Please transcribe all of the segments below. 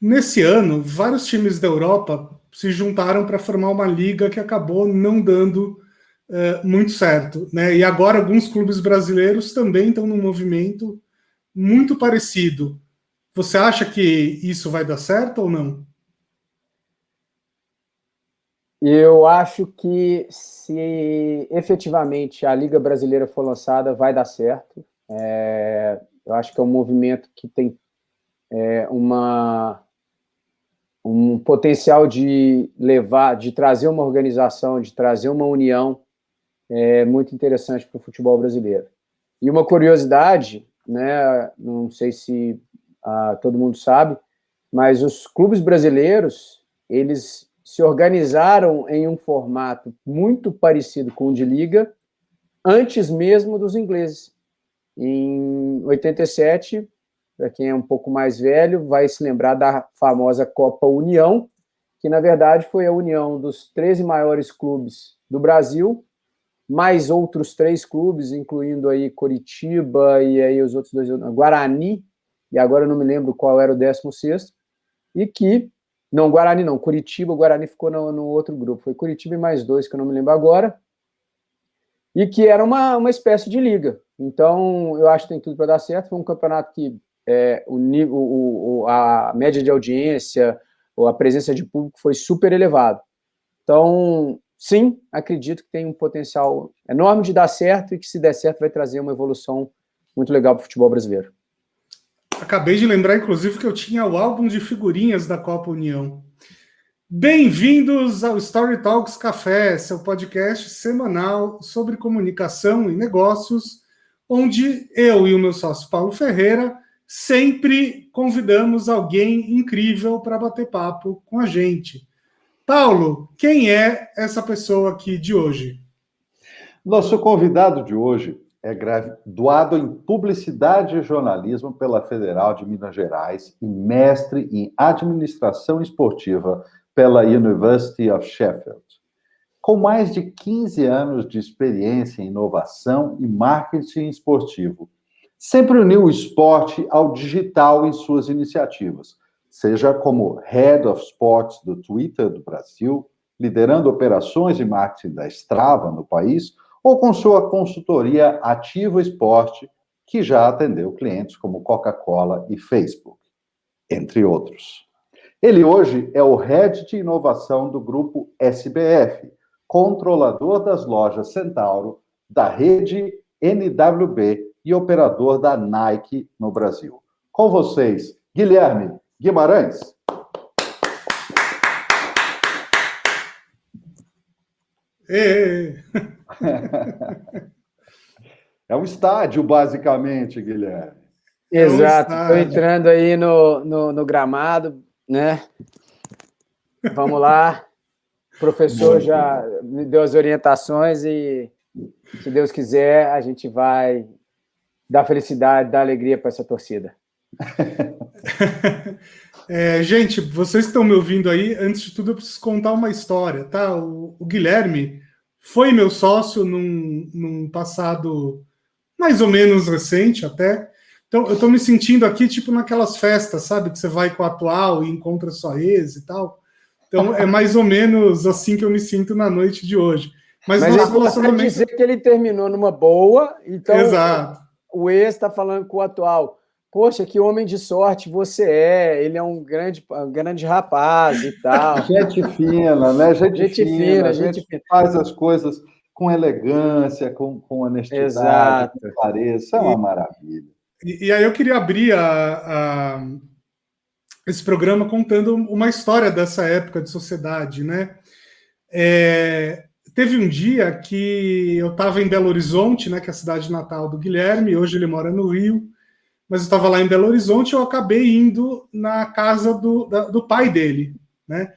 nesse ano, vários times da Europa se juntaram para formar uma liga que acabou não dando muito certo, né? E agora alguns clubes brasileiros também estão num movimento muito parecido. Você acha que isso vai dar certo ou não? Eu acho que se efetivamente a Liga Brasileira for lançada, vai dar certo. Eu acho que é um movimento que tem um potencial de levar, de trazer uma organização, de trazer uma união muito interessante para o futebol brasileiro. E uma curiosidade, né, não sei se todo mundo sabe, mas os clubes brasileiros, eles se organizaram em um formato muito parecido com o de liga, antes mesmo dos ingleses. Em 87, para quem é um pouco mais velho, vai se lembrar da famosa Copa União, que na verdade foi a união dos 13 maiores clubes do Brasil, mais outros 3 clubes, incluindo aí Coritiba e aí os outros 2, Guarani, e agora eu não me lembro qual era o 16º, e que, não, Guarani não, Curitiba, o Guarani ficou no outro grupo, foi Curitiba e mais 2, que eu não me lembro agora, e que era uma espécie de liga. Então, eu acho que tem tudo para dar certo. Foi um campeonato que a média de audiência, ou a presença de público foi super elevado. Então, sim, acredito que tem um potencial enorme de dar certo e que, se der certo, vai trazer uma evolução muito legal para o futebol brasileiro. Acabei de lembrar, inclusive, que eu tinha o álbum de figurinhas da Copa União. Bem-vindos ao Story Talks Café, seu podcast semanal sobre comunicação e negócios, onde eu e o meu sócio Paulo Ferreira sempre convidamos alguém incrível para bater papo com a gente. Paulo, quem é essa pessoa aqui de hoje? Nosso convidado de hoje é graduado em Publicidade e Jornalismo pela Federal de Minas Gerais e mestre em Administração Esportiva pela University of Sheffield. Com mais de 15 anos de experiência em inovação e marketing esportivo, sempre uniu o esporte ao digital em suas iniciativas, seja como Head of Sports do Twitter do Brasil, liderando operações de marketing da Strava no país, ou com sua consultoria Ativo Esporte, que já atendeu clientes como Coca-Cola e Facebook, entre outros. Ele hoje é o Head de Inovação do Grupo SBF, controlador das lojas Centauro, da rede NWB e operador da Nike no Brasil. Com vocês, Guilherme Guimarães. É um estádio, basicamente, Guilherme. Exato, estou entrando aí no gramado, né? Vamos lá. O professor já me deu as orientações e, se Deus quiser, a gente vai dar felicidade, dar alegria para essa torcida. Gente, vocês que estão me ouvindo aí, antes de tudo eu preciso contar uma história, tá? O Guilherme foi meu sócio num passado mais ou menos recente até. Então eu estou me sentindo aqui tipo naquelas festas, sabe? Que você vai com o atual e encontra sua ex e tal. Então é mais ou menos assim que eu me sinto na noite de hoje. Mas nosso relacionamento... dizer que ele terminou numa boa, então Exato. O ex está falando com o atual. Poxa, que homem de sorte você é, ele é um grande rapaz e tal. Gente fina, né? Gente fina. A gente faz as coisas com elegância, com honestidade, exato, com clareza. Isso é uma maravilha. E aí eu queria abrir esse programa contando uma história dessa época de sociedade, né? Teve um dia que eu estava em Belo Horizonte, né, que é a cidade natal do Guilherme, hoje ele mora no Rio, mas eu estava lá em Belo Horizonte e eu acabei indo na casa do pai dele, né?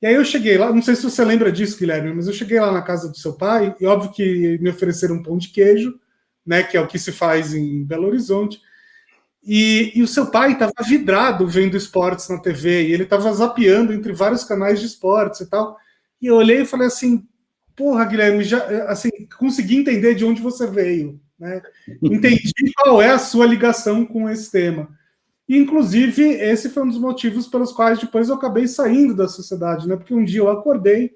E aí eu cheguei lá, não sei se você lembra disso, Guilherme, mas eu cheguei lá na casa do seu pai, e óbvio que me ofereceram um pão de queijo, né, que é o que se faz em Belo Horizonte, e o seu pai estava vidrado vendo esportes na TV, e ele estava zapeando entre vários canais de esportes e tal, e eu olhei e falei assim, porra, Guilherme, já, assim, consegui entender de onde você veio, né? Entendi qual é a sua ligação com esse tema. E, inclusive, esse foi um dos motivos pelos quais depois eu acabei saindo da sociedade, né? Porque um dia eu acordei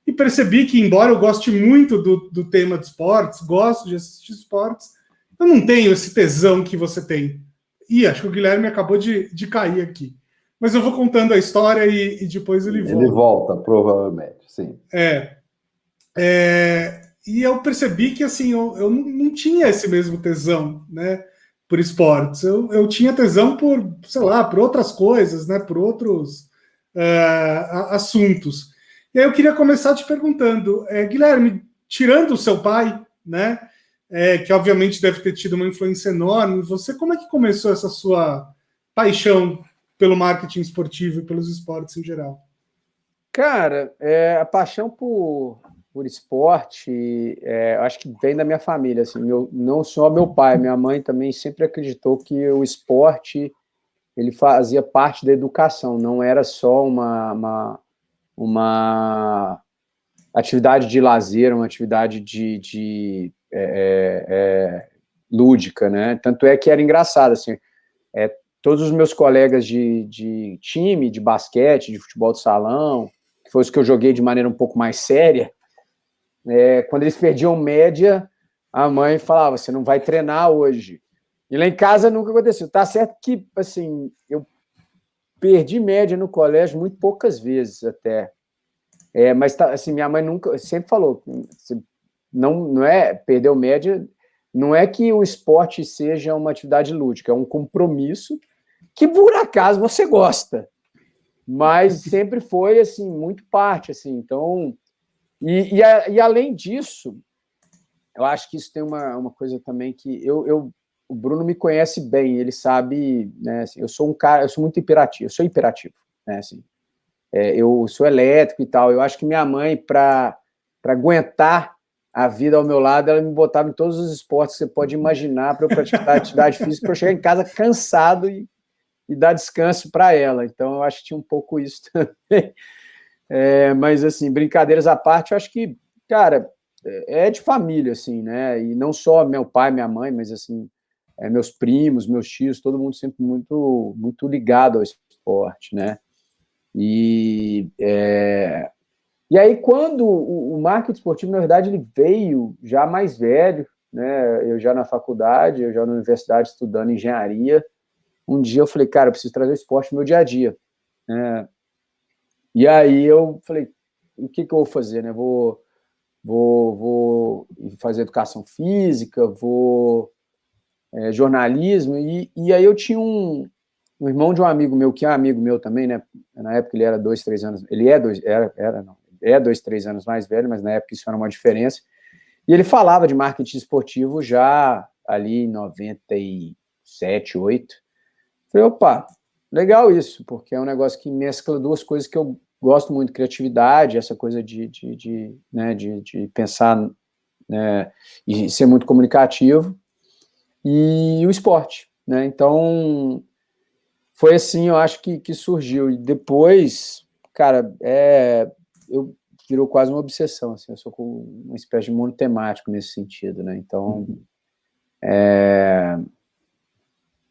e percebi que, embora eu goste muito do tema de esportes, gosto de assistir esportes, eu não tenho esse tesão que você tem. E acho que o Guilherme acabou de cair aqui. Mas eu vou contando a história e depois ele volta. Ele volta, provavelmente, sim. E eu percebi que assim eu não tinha esse mesmo tesão, né, por esportes. Eu tinha tesão por, sei lá, por outras coisas, né, por outros assuntos. E aí eu queria começar te perguntando, Guilherme, tirando o seu pai, né, que obviamente deve ter tido uma influência enorme, você, como é que começou essa sua paixão pelo marketing esportivo e pelos esportes em geral? Cara, a paixão por esporte, eu acho que vem da minha família, assim, não só meu pai, minha mãe também sempre acreditou que o esporte ele fazia parte da educação, não era só uma atividade de lazer, uma atividade lúdica, né? Tanto é que era engraçado, assim, todos os meus colegas de time, de basquete, de futebol de salão, que foi os que eu joguei de maneira um pouco mais séria, quando eles perdiam média, a mãe falava, você não vai treinar hoje. E lá em casa nunca aconteceu. Tá certo que, assim, eu perdi média no colégio muito poucas vezes até. Mas, assim, minha mãe sempre falou, não é, perdeu média, não é que o esporte seja uma atividade lúdica, é um compromisso que, por acaso, você gosta. Mas sempre foi, assim, muito parte, assim, então... E além disso, eu acho que isso tem uma coisa também que o Bruno me conhece bem, ele sabe, né, assim, eu sou muito hiperativo, eu sou hiperativo, né, assim, eu sou elétrico e tal, eu acho que minha mãe, para aguentar a vida ao meu lado, ela me botava em todos os esportes que você pode imaginar para eu praticar atividade física, para eu chegar em casa cansado e dar descanso para ela, então eu acho que tinha um pouco isso também. Mas, assim, brincadeiras à parte, eu acho que, cara, é de família, assim, né? E não só meu pai, minha mãe, mas, assim, meus primos, meus tios, todo mundo sempre muito, muito ligado ao esporte, né? E aí, quando o marketing esportivo, na verdade, ele veio já mais velho, né? Eu já na faculdade, eu já na universidade estudando engenharia. Um dia eu falei, cara, eu preciso trazer o esporte no meu dia a dia, né? E aí eu falei, o que eu vou fazer, né? Vou fazer educação física, jornalismo, e aí eu tinha um irmão de um amigo meu, que é amigo meu também, né? Na época ele era 2, 3 anos, ele é 2, 3 anos mais velho, mas na época isso era uma diferença, e ele falava de marketing esportivo já ali em 97, 8. Falei, opa, legal isso, porque é um negócio que mescla duas coisas que eu gosto muito, criatividade, essa coisa de pensar, né, e ser muito comunicativo, e o esporte, né? Então, foi assim, eu acho que surgiu. E depois, cara, virou quase uma obsessão, assim, eu sou com uma espécie de monotemático nesse sentido, né? Então,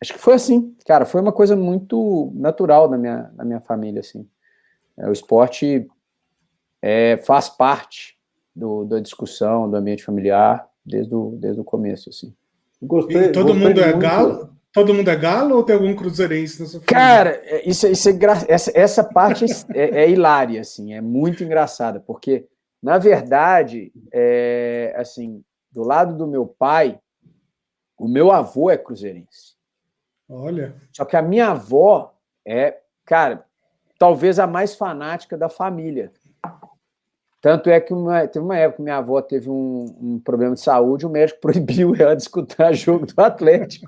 acho que foi assim, cara, foi uma coisa muito natural na minha família, assim. O esporte faz parte da discussão, do ambiente familiar, desde o começo, assim. E todo mundo é galo? Todo mundo é galo ou tem algum cruzeirense na sua família? Cara, essa parte é hilária, assim, é muito engraçada, porque, na verdade, assim, do lado do meu pai, o meu avô é cruzeirense. Olha. Só que a minha avó cara, talvez a mais fanática da família. Tanto é que teve uma época que minha avó teve um problema de saúde, o médico proibiu ela de escutar jogo do Atlético.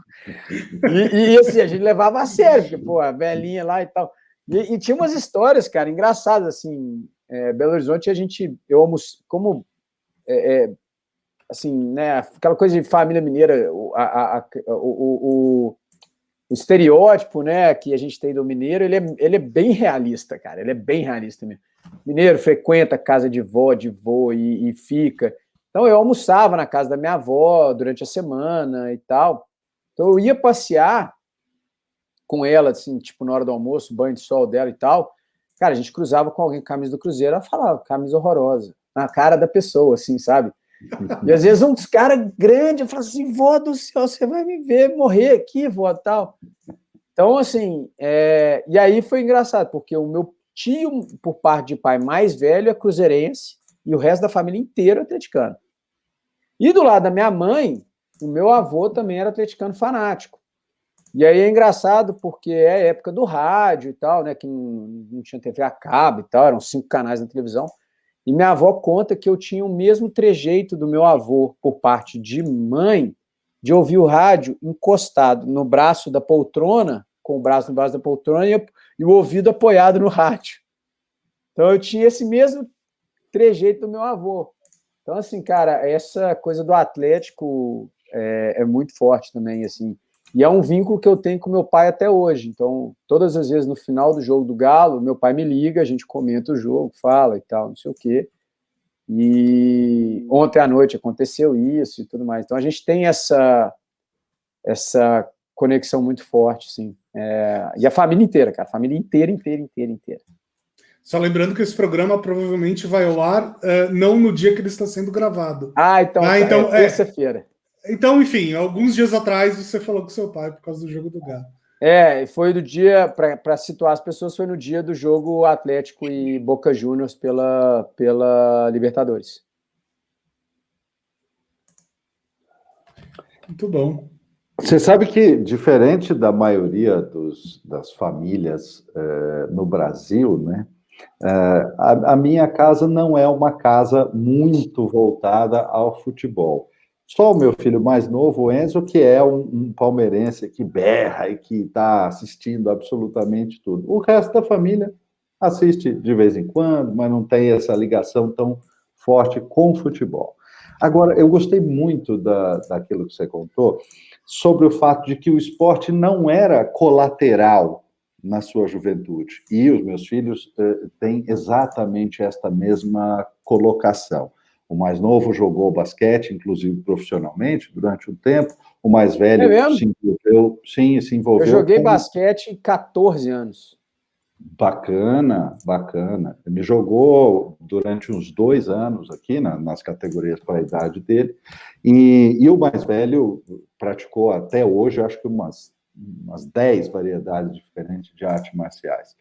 E assim, a gente levava a sério, porque, pô, a velhinha lá e tal. E tinha umas histórias, cara, engraçadas, assim, Belo Horizonte, eu almoço, como, assim, né, aquela coisa de família mineira, o estereótipo, né, que a gente tem do mineiro, ele é bem realista, cara, ele é bem realista mesmo. Mineiro frequenta a casa de vó, de vô e fica. Então, eu almoçava na casa da minha avó durante a semana e tal. Então, eu ia passear com ela, assim, tipo, na hora do almoço, banho de sol dela e tal, cara, a gente cruzava com alguém com camisa do Cruzeiro, ela falava, camisa horrorosa, na cara da pessoa, assim, sabe? E às vezes uns caras grandes, eu falo assim, vó do céu, você vai me ver morrer aqui, vó, tal. Então, assim, e aí foi engraçado, porque o meu tio, por parte de pai mais velho, é cruzeirense, e o resto da família inteira é atleticano. E do lado da minha mãe, o meu avô também era atleticano fanático. E aí é engraçado, porque é a época do rádio e tal, né, que não tinha TV a cabo e tal, eram 5 canais na televisão, e minha avó conta que eu tinha o mesmo trejeito do meu avô, por parte de mãe, de ouvir o rádio encostado no braço da poltrona, com o braço no braço da poltrona e o ouvido apoiado no rádio. Então eu tinha esse mesmo trejeito do meu avô. Então, assim, cara, essa coisa do Atlético é muito forte também, assim. E é um vínculo que eu tenho com meu pai até hoje. Então, todas as vezes no final do jogo do Galo, meu pai me liga, a gente comenta o jogo, fala e tal, não sei o quê. E ontem à noite aconteceu isso e tudo mais. Então, a gente tem essa conexão muito forte, sim. E a família inteira, cara. A família inteira. Só lembrando que esse programa provavelmente vai ao ar não no dia que ele está sendo gravado. Então terça-feira. Então, enfim, alguns dias atrás você falou com seu pai por causa do jogo do Galo. Foi do dia, para situar as pessoas, foi no dia do jogo Atlético e Boca Juniors pela Libertadores. Muito bom. Você sabe que, diferente da maioria das famílias no Brasil, né, a minha casa não é uma casa muito voltada ao futebol. Só o meu filho mais novo, o Enzo, que é um palmeirense que berra e que está assistindo absolutamente tudo. O resto da família assiste de vez em quando, mas não tem essa ligação tão forte com o futebol. Agora, eu gostei muito daquilo que você contou sobre o fato de que o esporte não era colateral na sua juventude. E os meus filhos têm exatamente esta mesma colocação. O mais novo jogou basquete, inclusive profissionalmente, durante um tempo. O mais velho se envolveu. Eu joguei basquete 14 anos. Bacana. Ele jogou durante uns 2 anos aqui, nas categorias para a idade dele. E o mais velho praticou até hoje, acho que umas 10 variedades diferentes de artes marciais.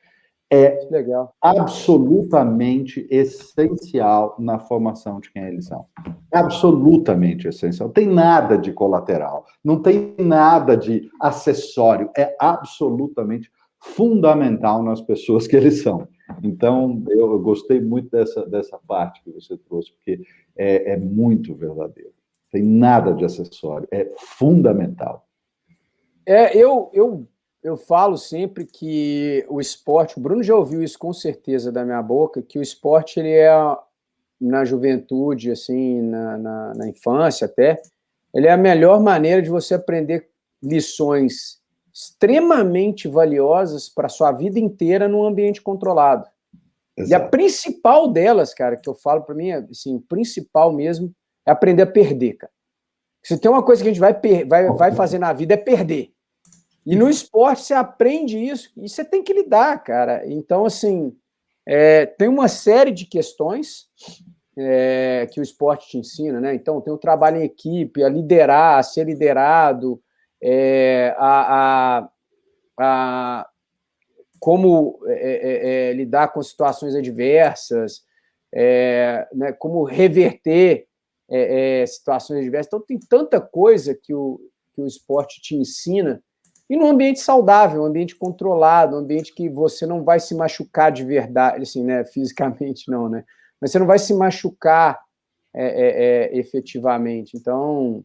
É legal. Absolutamente essencial na formação de quem eles são. Absolutamente essencial. Não tem nada de colateral, não tem nada de acessório. É absolutamente fundamental nas pessoas que eles são. Então, eu gostei muito dessa parte que você trouxe, porque é muito verdadeiro. Não tem nada de acessório, é fundamental. Eu falo sempre que o esporte, o Bruno já ouviu isso com certeza da minha boca, que o esporte, ele na juventude, assim, na infância até, ele é a melhor maneira de você aprender lições extremamente valiosas para a sua vida inteira num ambiente controlado. Exato. E a principal delas, cara, que eu falo para mim, assim, principal mesmo, é aprender a perder, cara. Se tem uma coisa que a gente vai fazer na vida é perder. E no esporte você aprende isso e você tem que lidar, cara. Então, assim, tem uma série de questões que o esporte te ensina, né? Então, tem o trabalho em equipe, a liderar, a ser liderado, como lidar com situações adversas, né? Como reverter situações adversas. Então, tem tanta coisa que o esporte te ensina. E num ambiente saudável, um ambiente controlado, um ambiente que você não vai se machucar de verdade, assim, né, fisicamente não, né, mas você não vai se machucar efetivamente. Então,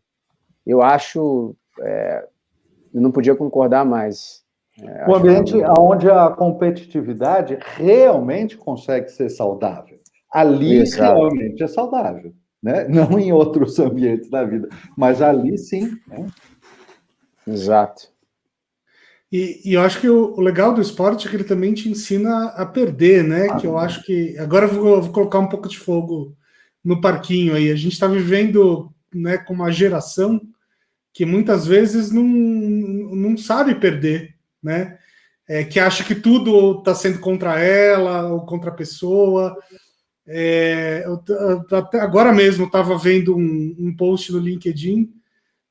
eu acho, eu não podia concordar mais. Um ambiente onde a competitividade realmente consegue ser saudável. Ali realmente é saudável, né? Não em outros ambientes da vida, mas ali sim. Né? Exato. E eu acho que o legal do esporte é que ele também te ensina a perder, né? Que eu acho que... Agora eu vou colocar um pouco de fogo no parquinho aí. A gente está vivendo, né, com uma geração que muitas vezes não sabe perder, né? Que acha que tudo está sendo contra ela ou contra a pessoa. Agora mesmo estava vendo um post no LinkedIn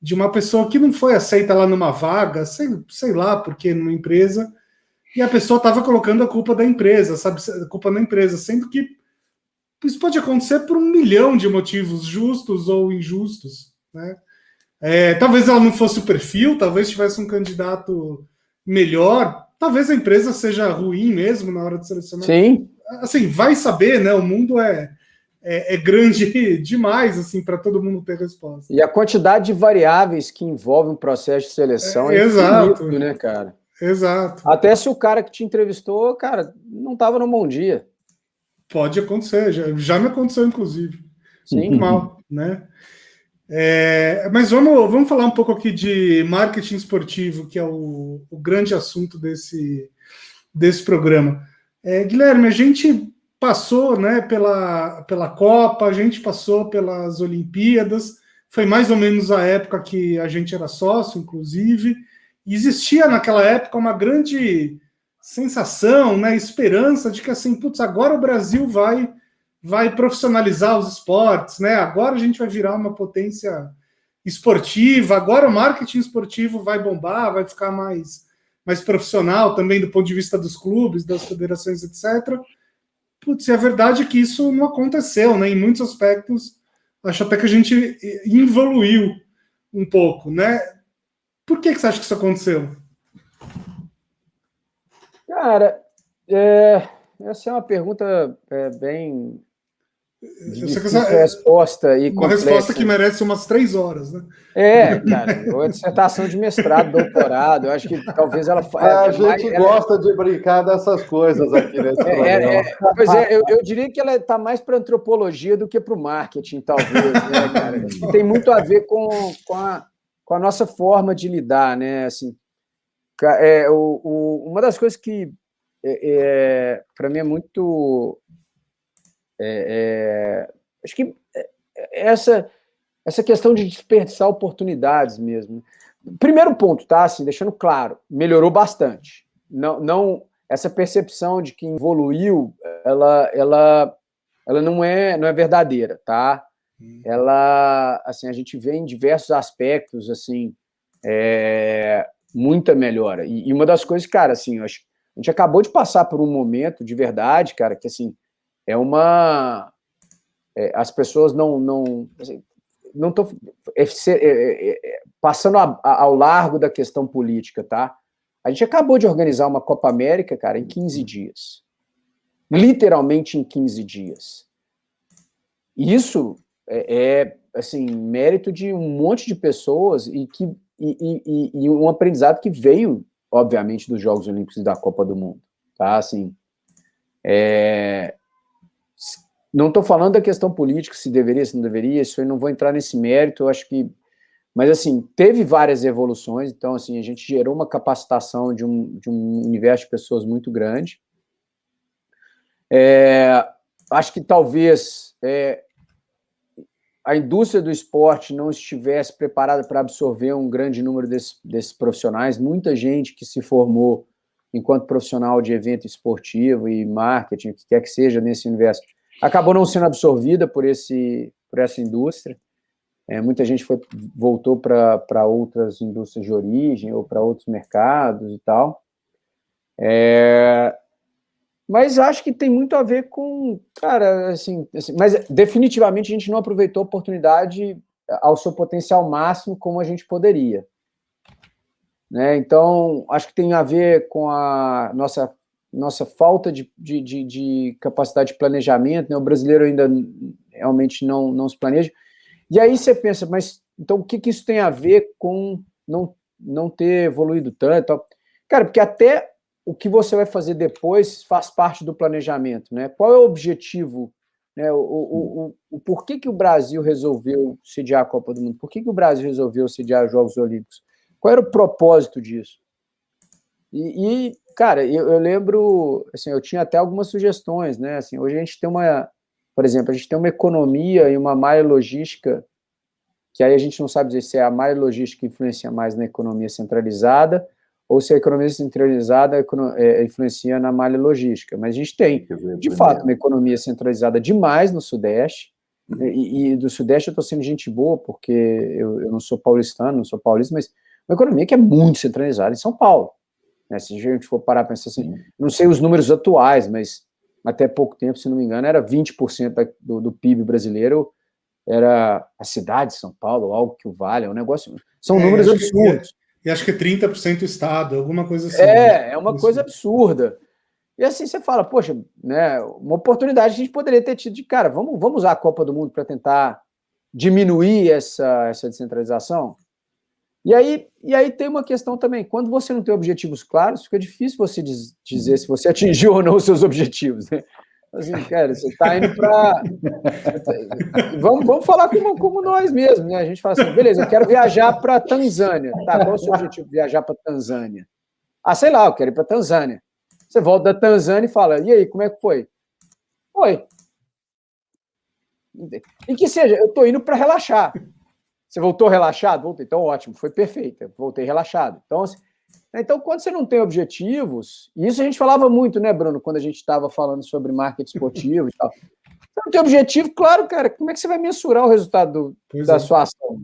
de uma pessoa que não foi aceita lá numa vaga, sei lá porque, numa empresa, e a pessoa estava colocando a culpa da empresa, sabe? A culpa na empresa, sendo que isso pode acontecer por 1 milhão de motivos justos ou injustos, né? Talvez ela não fosse o perfil, talvez tivesse um candidato melhor, talvez a empresa seja ruim mesmo na hora de selecionar. Sim. Assim, vai saber, né? O mundo é grande demais, assim, para todo mundo ter resposta. E a quantidade de variáveis que envolve um processo de seleção exato, infinito, né, cara? Exato. Até se o cara que te entrevistou, cara, não estava no bom dia. Pode acontecer, já me aconteceu, inclusive. Sim. Mal, né? Mas vamos falar um pouco aqui de marketing esportivo, que é o grande assunto desse programa. Guilherme, a gente passou, né, pela Copa, a gente passou pelas Olimpíadas, foi mais ou menos a época que a gente era sócio, inclusive, e existia naquela época uma grande sensação, né, esperança de que, assim, putz, agora o Brasil vai profissionalizar os esportes, né? Agora a gente vai virar uma potência esportiva, agora o marketing esportivo vai bombar, vai ficar mais profissional também do ponto de vista dos clubes, das federações, etc. Putz, a verdade é que isso não aconteceu, né? Em muitos aspectos, acho até que a gente evoluiu um pouco, né? Por que você acha que isso aconteceu? Cara, essa é uma pergunta bem difícil resposta e uma complexa. Resposta que merece umas 3 horas, né? Cara, ou a dissertação de mestrado, doutorado, eu acho que talvez ela... A gente gosta de brincar dessas coisas aqui nesse programa. Pois eu diria que ela está mais para antropologia do que para o marketing, talvez, né, cara? Acho que tem muito a ver com a nossa forma de lidar, né? Assim, uma das coisas que para mim é muito... acho que essa questão de desperdiçar oportunidades mesmo. Primeiro ponto, tá? Assim, deixando claro, melhorou bastante. Não essa percepção de que evoluiu, ela não é verdadeira, tá? Ela, assim, a gente vê em diversos aspectos, assim, muita melhora. E uma das coisas, cara, assim, eu acho, a gente acabou de passar por um momento de verdade, cara, que, assim, as pessoas não estão passando ao largo da questão política, tá? A gente acabou de organizar uma Copa América, cara, em 15 dias. Literalmente em 15 dias. Isso assim, mérito de um monte de pessoas e um aprendizado que veio, obviamente, dos Jogos Olímpicos e da Copa do Mundo, tá? Assim, não estou falando da questão política, se deveria, se não deveria, isso eu não vou entrar nesse mérito, eu acho que... Mas, assim, teve várias evoluções, então, assim, a gente gerou uma capacitação de um universo de pessoas muito grande. Acho que talvez a indústria do esporte não estivesse preparada para absorver um grande número desses profissionais, muita gente que se formou enquanto profissional de evento esportivo e marketing, o que quer que seja nesse universo, acabou não sendo absorvida por essa indústria. Muita gente voltou para outras indústrias de origem ou para outros mercados e tal. Mas acho que tem muito a ver com... Cara, assim, mas definitivamente a gente não aproveitou a oportunidade ao seu potencial máximo como a gente poderia. Né? Então, acho que tem a ver com a nossa falta de capacidade de planejamento, né? O brasileiro ainda realmente não se planeja. E aí você pensa, mas então o que isso tem a ver com não ter evoluído tanto? Cara, porque até o que você vai fazer depois faz parte do planejamento, né? Qual é o objetivo? Né? O porquê que o Brasil resolveu sediar a Copa do Mundo? Por que o Brasil resolveu sediar os Jogos Olímpicos? Qual era o propósito disso? Cara, eu lembro, assim, eu tinha até algumas sugestões, né? Assim, hoje a gente tem por exemplo, a gente tem uma economia e uma malha logística, que aí a gente não sabe dizer se é a malha logística que influencia mais na economia centralizada ou se a economia centralizada influencia na malha logística. Mas a gente tem, de fato, uma economia centralizada demais no Sudeste, e do Sudeste eu estou sendo gente boa, porque eu não sou paulistano, não sou paulista, mas uma economia que é muito centralizada em São Paulo. Né? Se a gente for parar para pensar assim, não sei os números atuais, mas até pouco tempo, se não me engano, era 20% do PIB brasileiro, era a cidade de São Paulo, algo que o vale, é um negócio... São números absurdos. E acho que é 30% Estado, alguma coisa assim. É uma coisa absurda. E assim você fala, poxa, né, uma oportunidade que a gente poderia ter tido de, cara, vamos usar a Copa do Mundo para tentar diminuir essa descentralização? E aí tem uma questão também, quando você não tem objetivos claros, fica difícil você dizer se você atingiu ou não os seus objetivos, né? Assim, cara, você está indo para... Vamos falar como nós mesmos, né? A gente fala assim, beleza, eu quero viajar para Tanzânia. Tá, qual é o seu objetivo de viajar para Tanzânia? Ah, sei lá, eu quero ir para Tanzânia. Você volta da Tanzânia e fala, e aí, como é que foi? Foi. E que seja, eu estou indo para relaxar. Você voltou relaxado? Voltei, então ótimo, foi perfeito, eu voltei relaxado. Então, quando você não tem objetivos, e isso a gente falava muito, né, Bruno, quando a gente estava falando sobre marketing esportivo e tal. Você não tem objetivo, claro, cara, como é que você vai mensurar o resultado da sua ação?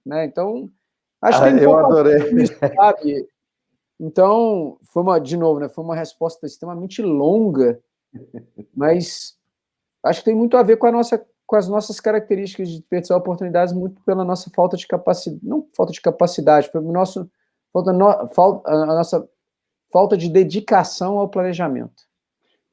Né? Então, acho que tem eu adorei. Isso, sabe? Então, foi uma resposta extremamente longa, mas acho que tem muito a ver com as nossas características de desperdiçar oportunidades, muito pela nossa falta de capacidade, não falta de capacidade, pelo nosso a nossa falta de dedicação ao planejamento.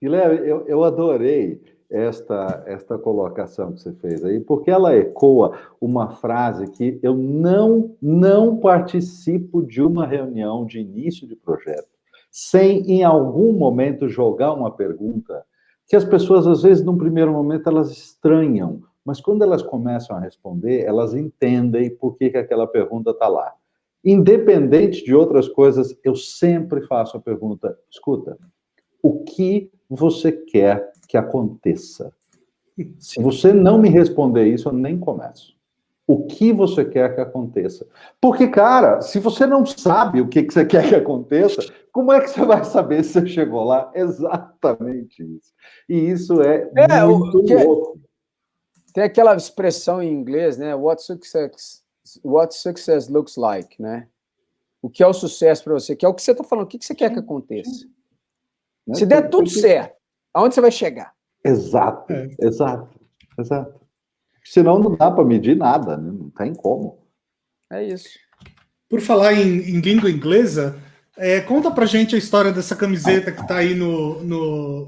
Guilherme, eu adorei esta colocação que você fez aí, porque ela ecoa uma frase que eu não participo de uma reunião de início de projeto sem, em algum momento, jogar uma pergunta que as pessoas, às vezes, num primeiro momento, elas estranham, mas quando elas começam a responder, elas entendem por que aquela pergunta está lá. Independente de outras coisas, eu sempre faço a pergunta, escuta, o que você quer que aconteça? Se você não me responder isso, eu nem começo. O que você quer que aconteça? Porque, cara, se você não sabe o que você quer que aconteça, como é que você vai saber se você chegou lá? Exatamente isso. E isso é muito louco. Tem aquela expressão em inglês, né? What success looks like, né? O que é o sucesso para você? Que é o que você está falando. O que você quer que aconteça? Se der tudo certo, aonde você vai chegar? Exato. Senão não dá para medir nada, né? Não tem como. É isso. Por falar em língua inglesa, conta pra gente a história dessa camiseta que tá aí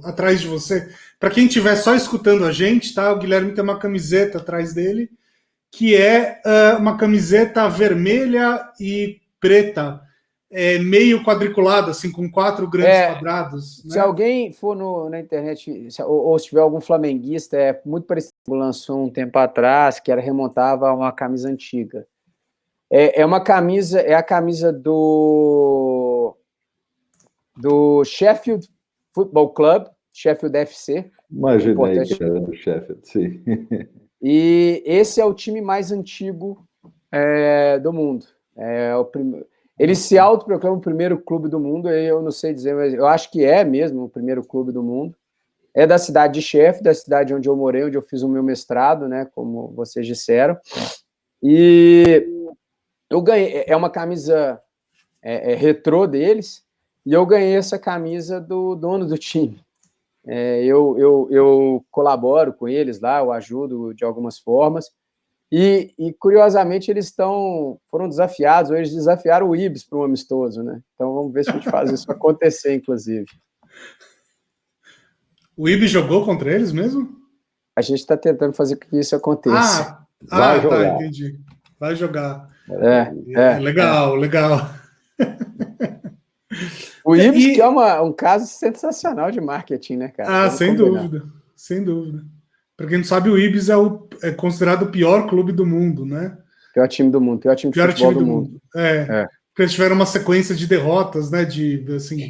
atrás de você. Para quem estiver só escutando a gente, tá? O Guilherme tem uma camiseta atrás dele, que é uma camiseta vermelha e preta, meio quadriculada, assim, com 4 grandes quadrados. Se alguém for na internet, ou se tiver algum flamenguista, é muito parecido com o que lançou um tempo atrás, que remontava a uma camisa antiga. É uma camisa, é a camisa do Sheffield Football Club, Sheffield FC. Imaginei que era do Sheffield, sim. E esse é o time mais antigo do mundo. Eles se autoproclamam o primeiro clube do mundo, eu não sei dizer, mas eu acho que é mesmo o primeiro clube do mundo. É da cidade de Sheffield, da cidade onde eu morei, onde eu fiz o meu mestrado, né, como vocês disseram. E eu ganhei, é uma camisa retrô deles, e eu ganhei essa camisa do dono do time. Eu colaboro com eles lá, eu ajudo de algumas formas, e curiosamente eles foram desafiados, ou eles desafiaram o Ibis para um amistoso, né? Então vamos ver se a gente faz isso acontecer, inclusive. O Ibis jogou contra eles mesmo? A gente está tentando fazer com que isso aconteça. Vai jogar. Tá, entendi. Vai jogar. Legal. O Ibis, que é um caso sensacional de marketing, né, cara? Sem dúvida. Para quem não sabe, o Ibis é considerado o pior clube do mundo, né? Pior time do mundo, pior time de futebol do mundo. Porque eles tiveram uma sequência de derrotas, né? De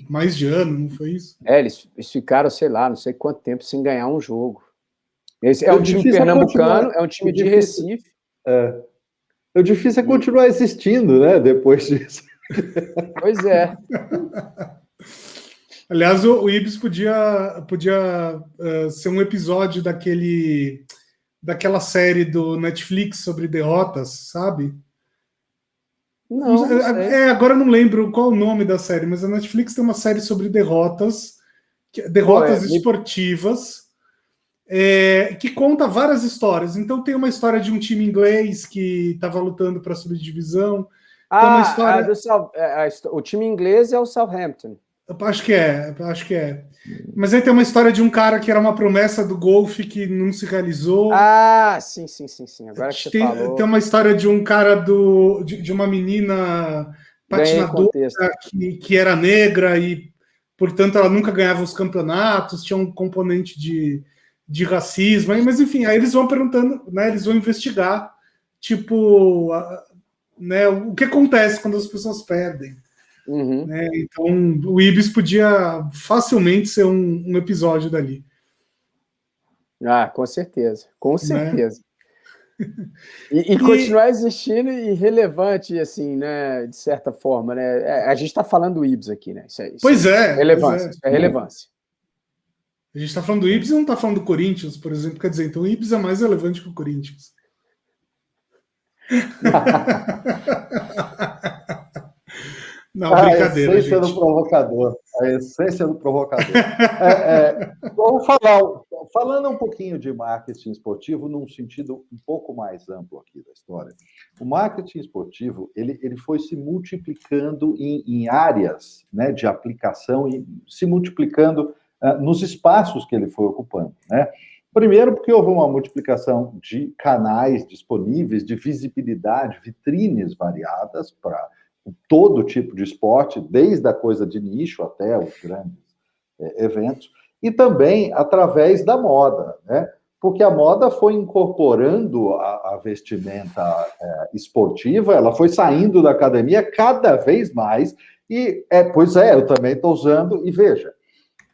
mais de ano, não foi isso? Eles ficaram, sei lá, não sei quanto tempo sem ganhar um jogo. Esse é um time pernambucano, é um time de Recife. O difícil é continuar existindo, né? Depois disso. Pois é. Aliás, o Ibis podia ser um episódio daquela série do Netflix sobre derrotas, sabe? Não sei. Agora eu não lembro qual o nome da série, mas a Netflix tem uma série sobre derrotas Pô, esportivas, que conta várias histórias. Então tem uma história de um time inglês que estava lutando para subir divisão. Tem uma história. O time inglês é o Southampton. Acho que é. Mas aí tem uma história de um cara que era uma promessa do golfe que não se realizou. Sim. Agora que você falou. Tem uma história de um cara de uma menina patinadora que era negra e, portanto, ela nunca ganhava os campeonatos, tinha um componente de racismo. Mas, enfim, aí eles vão perguntando, né? Eles vão investigar, tipo, né, o que acontece quando as pessoas perdem. Uhum. Né? Então, o Ibis podia facilmente ser um episódio dali. Com certeza. Com certeza. Né? E continuar existindo e relevante, assim, né? De certa forma, né? A gente está falando do Ibis aqui, né? Pois é. Relevância. Isso é relevância. A gente está falando do Ibis e não está falando do Corinthians, por exemplo. Quer dizer, então o Ibis é mais relevante que o Corinthians. Não, brincadeira, a essência gente. do provocador. A essência do provocador. Vamos falando um pouquinho de marketing esportivo num sentido um pouco mais amplo aqui da história. O marketing esportivo ele foi se multiplicando em áreas, né, de aplicação e se multiplicando nos espaços que ele foi ocupando, né? Primeiro, porque houve uma multiplicação de canais disponíveis, de visibilidade, vitrines variadas para todo tipo de esporte, desde a coisa de nicho até os grandes eventos, e também através da moda, né? Porque a moda foi incorporando a vestimenta esportiva, ela foi saindo da academia cada vez mais, e, eu também estou usando, e veja,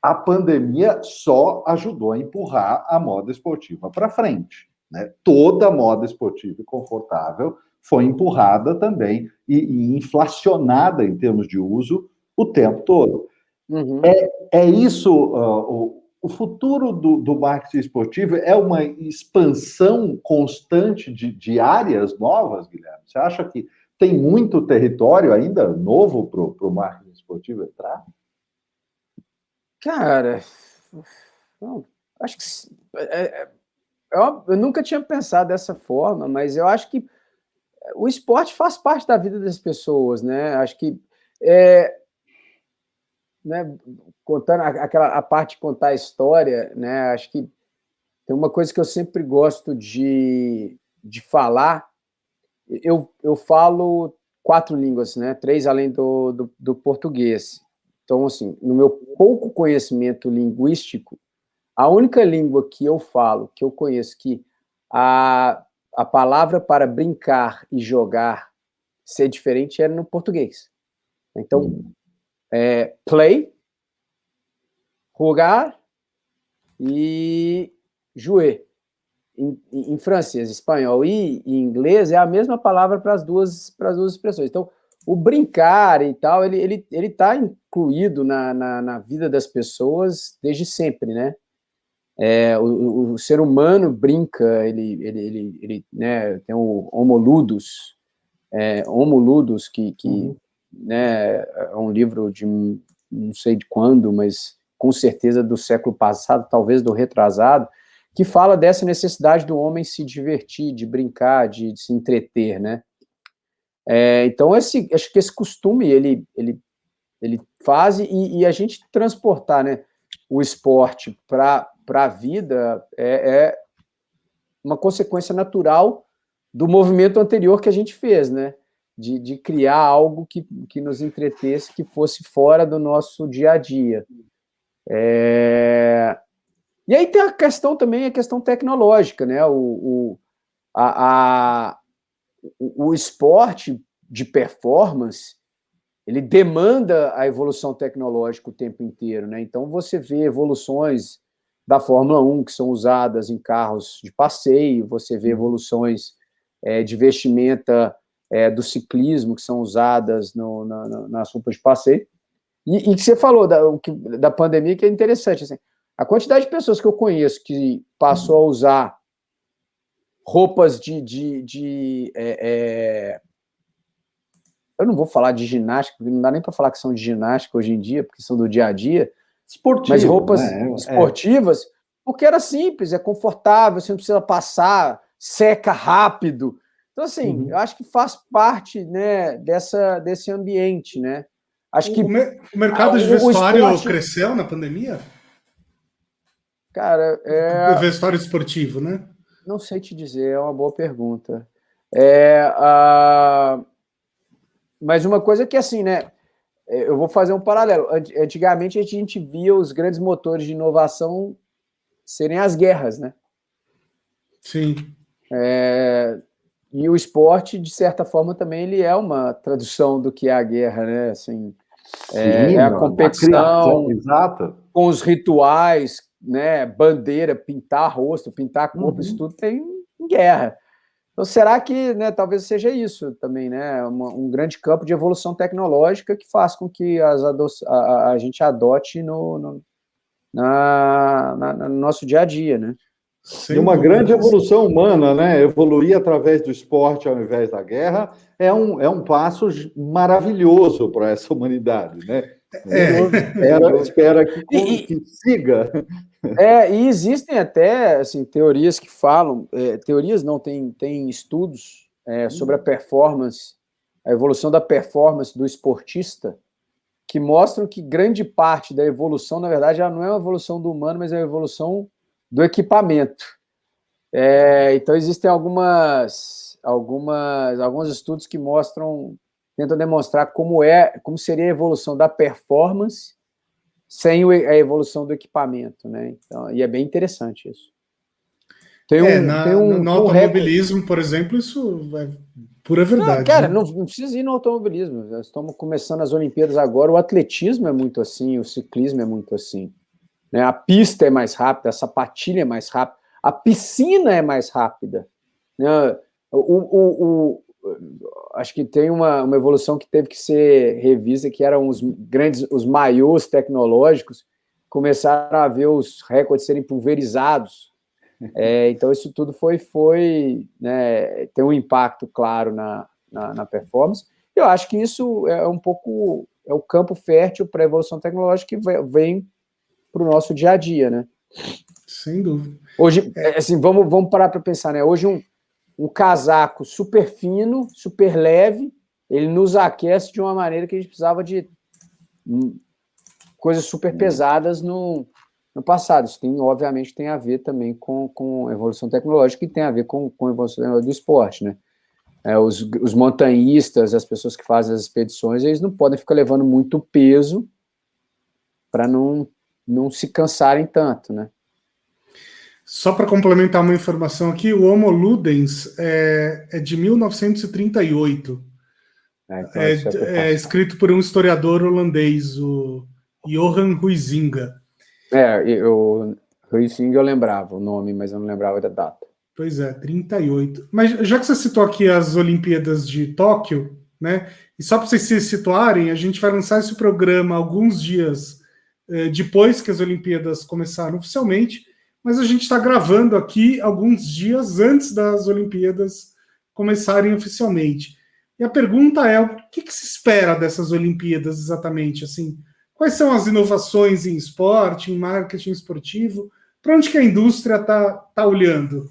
a pandemia só ajudou a empurrar a moda esportiva para frente, né? Toda a moda esportiva e confortável foi empurrada também e inflacionada em termos de uso o tempo todo. Uhum. É isso, o futuro do marketing esportivo é uma expansão constante de áreas novas, Guilherme? Você acha que tem muito território ainda novo para o marketing esportivo entrar? Cara, não, acho que eu nunca tinha pensado dessa forma, mas eu acho que o esporte faz parte da vida das pessoas, né? Acho que né, contando a parte de contar a história, né? Acho que tem uma coisa que eu sempre gosto de falar. Eu falo 4 línguas, né? 3 além do português. Então, assim, no meu pouco conhecimento linguístico, a única língua que eu falo, que eu conheço, que a palavra para brincar e jogar ser diferente é no português. Então, play, jogar e jouer. Em francês, espanhol e em inglês é a mesma palavra para as duas expressões. Então, o brincar e tal, ele está incluído na vida das pessoas desde sempre, né? O ser humano brinca, ele né, tem o Homo Ludus, que né, é um livro de não sei de quando, mas com certeza do século passado, talvez do retrasado, que fala dessa necessidade do homem se divertir, de brincar, de se entreter, né? Então, acho que esse costume, ele faz, e a gente transportar, né, o esporte para a vida é uma consequência natural do movimento anterior que a gente fez, né? De criar algo que nos entretesse, que fosse fora do nosso dia a dia. E aí tem a questão também, a questão tecnológica, né? O esporte de performance, ele demanda a evolução tecnológica o tempo inteiro, né? Então você vê evoluções da Fórmula 1 que são usadas em carros de passeio, você vê evoluções de vestimenta do ciclismo que são usadas nas roupas de passeio. E que você falou da pandemia, que é interessante. Assim, a quantidade de pessoas que eu conheço que passou a usar roupas eu não vou falar de ginástica, porque não dá nem para falar que são de ginástica hoje em dia, porque são do dia a dia, mas roupas esportivas, porque era simples, é confortável, você não precisa passar, seca rápido. Então, assim, eu acho que faz parte, né, desse ambiente, né? Acho que o mercado de vestuário esporte cresceu na pandemia? Cara, vestuário esportivo, né? Não sei te dizer, é uma boa pergunta. Mas uma coisa que, assim, né? Eu vou fazer um paralelo. Antigamente, a gente via os grandes motores de inovação serem as guerras, né? Sim. E o esporte, de certa forma, também ele é uma tradução do que é a guerra, né? Assim, Sim, a competição exato, com os rituais, né? Bandeira, pintar rosto, pintar corpo, isso tudo tem em guerra. Então, será que, né, talvez seja isso também, né? Um grande campo de evolução tecnológica que faz com que a gente adote no nosso dia a dia, né? E uma grande evolução humana, né? Evoluir através do esporte ao invés da guerra é um passo maravilhoso para essa humanidade, né? Espera que siga. E existem até assim, teorias que falam, teorias não, tem estudos sobre a performance, a evolução da performance do esportista, que mostram que grande parte da evolução, na verdade, ela não é uma evolução do humano, mas é uma evolução do equipamento. Então, existem alguns estudos que tentam demonstrar como seria a evolução da performance sem a evolução do equipamento, né? Então, e é bem interessante isso. No automobilismo, por exemplo, isso é pura verdade. Não, cara, não precisa ir no automobilismo. Nós estamos começando as Olimpíadas agora. O atletismo é muito assim, o ciclismo é muito assim. Né? A pista é mais rápida, a sapatilha é mais rápida, a piscina é mais rápida. Né? Acho que tem uma evolução que teve que ser revista, que eram os maiôs tecnológicos, começaram a ver os recordes serem pulverizados. Então, isso tudo tem um impacto claro na performance. Eu acho que isso é um pouco o campo fértil para a evolução tecnológica que vem para o nosso dia a dia, né? Sem dúvida. Hoje, assim, vamos parar para pensar, né? Hoje, um casaco super fino, super leve, ele nos aquece de uma maneira que a gente precisava de coisas super pesadas no passado. Isso obviamente tem a ver também com a evolução tecnológica e tem a ver com a evolução do esporte, né? Os montanhistas, as pessoas que fazem as expedições, eles não podem ficar levando muito peso para não se cansarem tanto, né? Só para complementar uma informação aqui, o Homo ludens é de 1938. Então é escrito por um historiador holandês, o Johan Huizinga. O Huizinga eu lembrava o nome, mas eu não lembrava da data. Pois é, 38. Mas já que você citou aqui as Olimpíadas de Tóquio, né? E só para vocês se situarem, a gente vai lançar esse programa alguns dias depois que as Olimpíadas começaram oficialmente, mas a gente está gravando aqui alguns dias antes das Olimpíadas começarem oficialmente. E a pergunta é, o que se espera dessas Olimpíadas exatamente? Assim, quais são as inovações em esporte, em marketing esportivo? Para onde que a indústria tá olhando?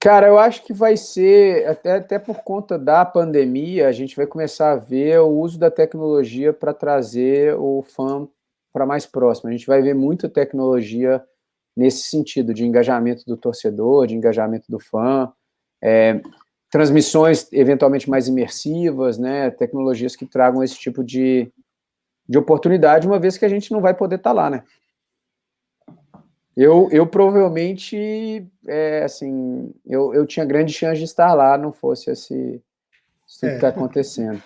Cara, eu acho que vai ser, até por conta da pandemia, a gente vai começar a ver o uso da tecnologia para trazer o fã para mais próximo. A gente vai ver muita tecnologia nesse sentido, de engajamento do torcedor, de engajamento do fã, transmissões eventualmente mais imersivas, né, tecnologias que tragam esse tipo de oportunidade, uma vez que a gente não vai poder estar lá, né? Eu provavelmente, assim, eu tinha grande chance de estar lá, não fosse isso que está acontecendo.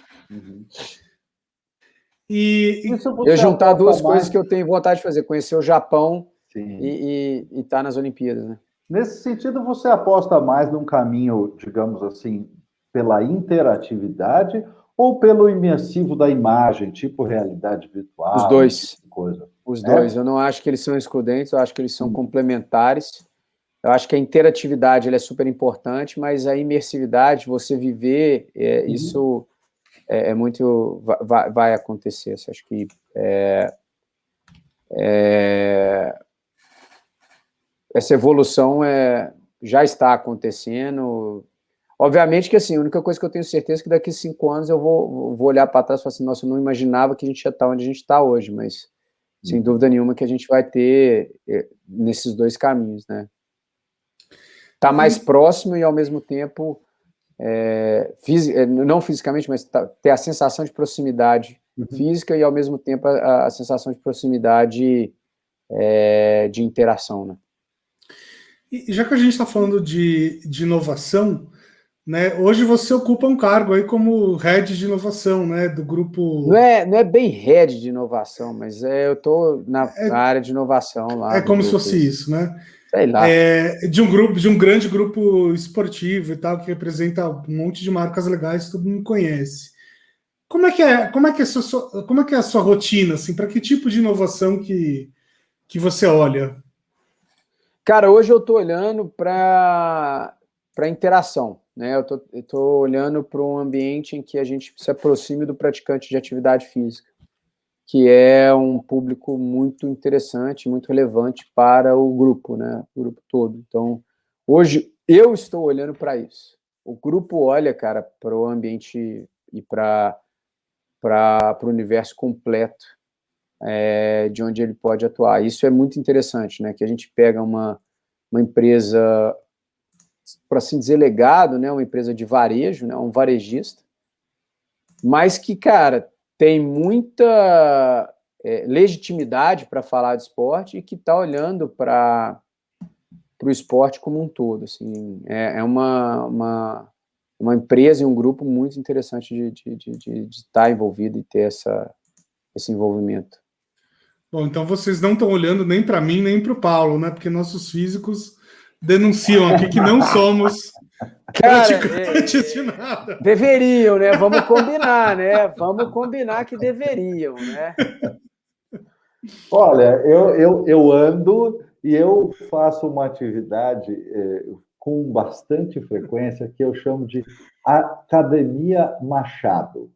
Eu juntar duas coisas que eu tenho vontade de fazer, conhecer o Japão e estar nas Olimpíadas, né? Nesse sentido, você aposta mais num caminho, digamos assim, pela interatividade ou pelo imersivo da imagem, tipo realidade virtual? Os dois. Tipo coisa? Os dois. Eu não acho que eles são excludentes, eu acho que eles são complementares. Eu acho que a interatividade ela é super importante, mas a imersividade, você viver, isso é muito... Vai acontecer. Eu acho que essa evolução já está acontecendo. Obviamente que, assim, a única coisa que eu tenho certeza é que daqui a 5 anos eu vou olhar para trás e falar assim, nossa, eu não imaginava que a gente ia estar onde a gente está hoje, mas sem dúvida nenhuma que a gente vai ter nesses dois caminhos, né? Tá mais próximo e, ao mesmo tempo, não fisicamente, mas ter a sensação de proximidade física e, ao mesmo tempo, a sensação de proximidade de interação, né? E já que a gente está falando de inovação, né, hoje você ocupa um cargo aí como head de inovação, né, do grupo... Não é bem head de inovação, mas eu estou na área de inovação lá. É como se fosse isso, né? Sei lá. De um grande grupo esportivo e tal, que representa um monte de marcas legais, todo mundo conhece. Como é que é a sua rotina, assim? Para que tipo de inovação que você olha? Cara, hoje eu estou olhando para interação, né? Eu tô olhando para um ambiente em que a gente se aproxime do praticante de atividade física, que é um público muito interessante, muito relevante para o grupo, né? O grupo todo. Então, hoje eu estou olhando para isso. O grupo olha, cara, para o ambiente e para o universo completo de onde ele pode atuar. Isso é muito interessante, né? Que a gente pega uma empresa, por assim dizer, legado, né? Uma empresa de varejo, né? Um varejista, mas que, cara, tem muita legitimidade para falar de esporte e que está olhando para o esporte como um todo. Assim, é uma empresa e um grupo muito interessante de estar envolvido e ter esse envolvimento. Bom, então vocês não estão olhando nem para mim, nem para o Paulo, né? Porque nossos físicos denunciam aqui que não somos praticantes de nada. Deveriam, né? Vamos combinar, né? Vamos combinar que deveriam, né? Olha, eu ando e eu faço uma atividade com bastante frequência que eu chamo de Academia Machado.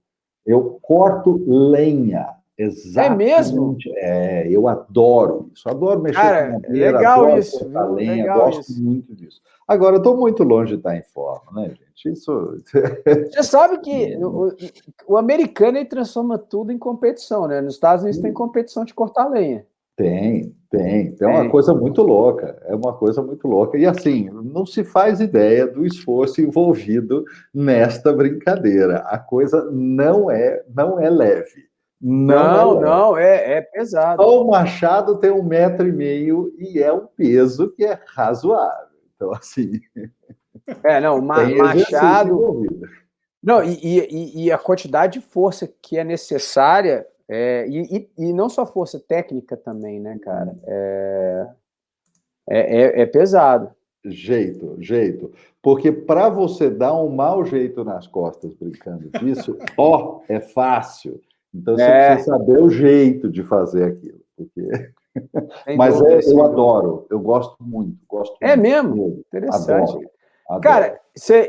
Eu corto lenha, exatamente. É mesmo? Eu adoro isso. Adoro mexer Cara, com madeira, legal adoro isso, cortar viu? lenha, Legal gosto isso. muito disso. Agora, eu estou muito longe de estar em forma, né, gente? Isso. Você sabe que o americano ele transforma tudo em competição, né? Nos Estados Unidos tem competição de cortar lenha. Tem. É uma coisa muito louca. É uma coisa muito louca. E assim, não se faz ideia do esforço envolvido nesta brincadeira. A coisa não é leve. Não, é pesado. Só o machado tem 1,5 metros e é um peso que é razoável. Então, assim. Não, Tem machado. envolvido. Não, e a quantidade de força que é necessária, e não só força técnica também, né, cara? É pesado. Jeito. Porque para você dar um mau jeito nas costas brincando disso, é fácil. Então você precisa saber o jeito de fazer aquilo. Porque... Mas eu adoro, eu gosto muito. Mesmo? Interessante. Adoro. Cara,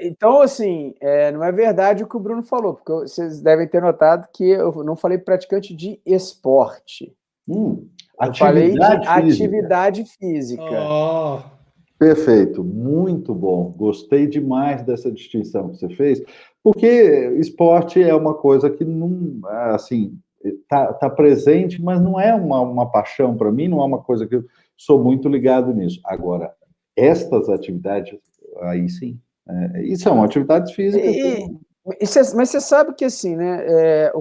então, assim, não é verdade o que o Bruno falou, porque vocês devem ter notado que eu não falei praticante de esporte. Eu falei de atividade física. Oh. Perfeito, muito bom. Gostei demais dessa distinção que você fez, porque esporte é uma coisa que não, assim, tá presente, mas não é uma paixão para mim, não é uma coisa que eu sou muito ligado nisso. Agora, estas atividades, aí sim, e são atividades físicas. Mas você sabe que, assim, né,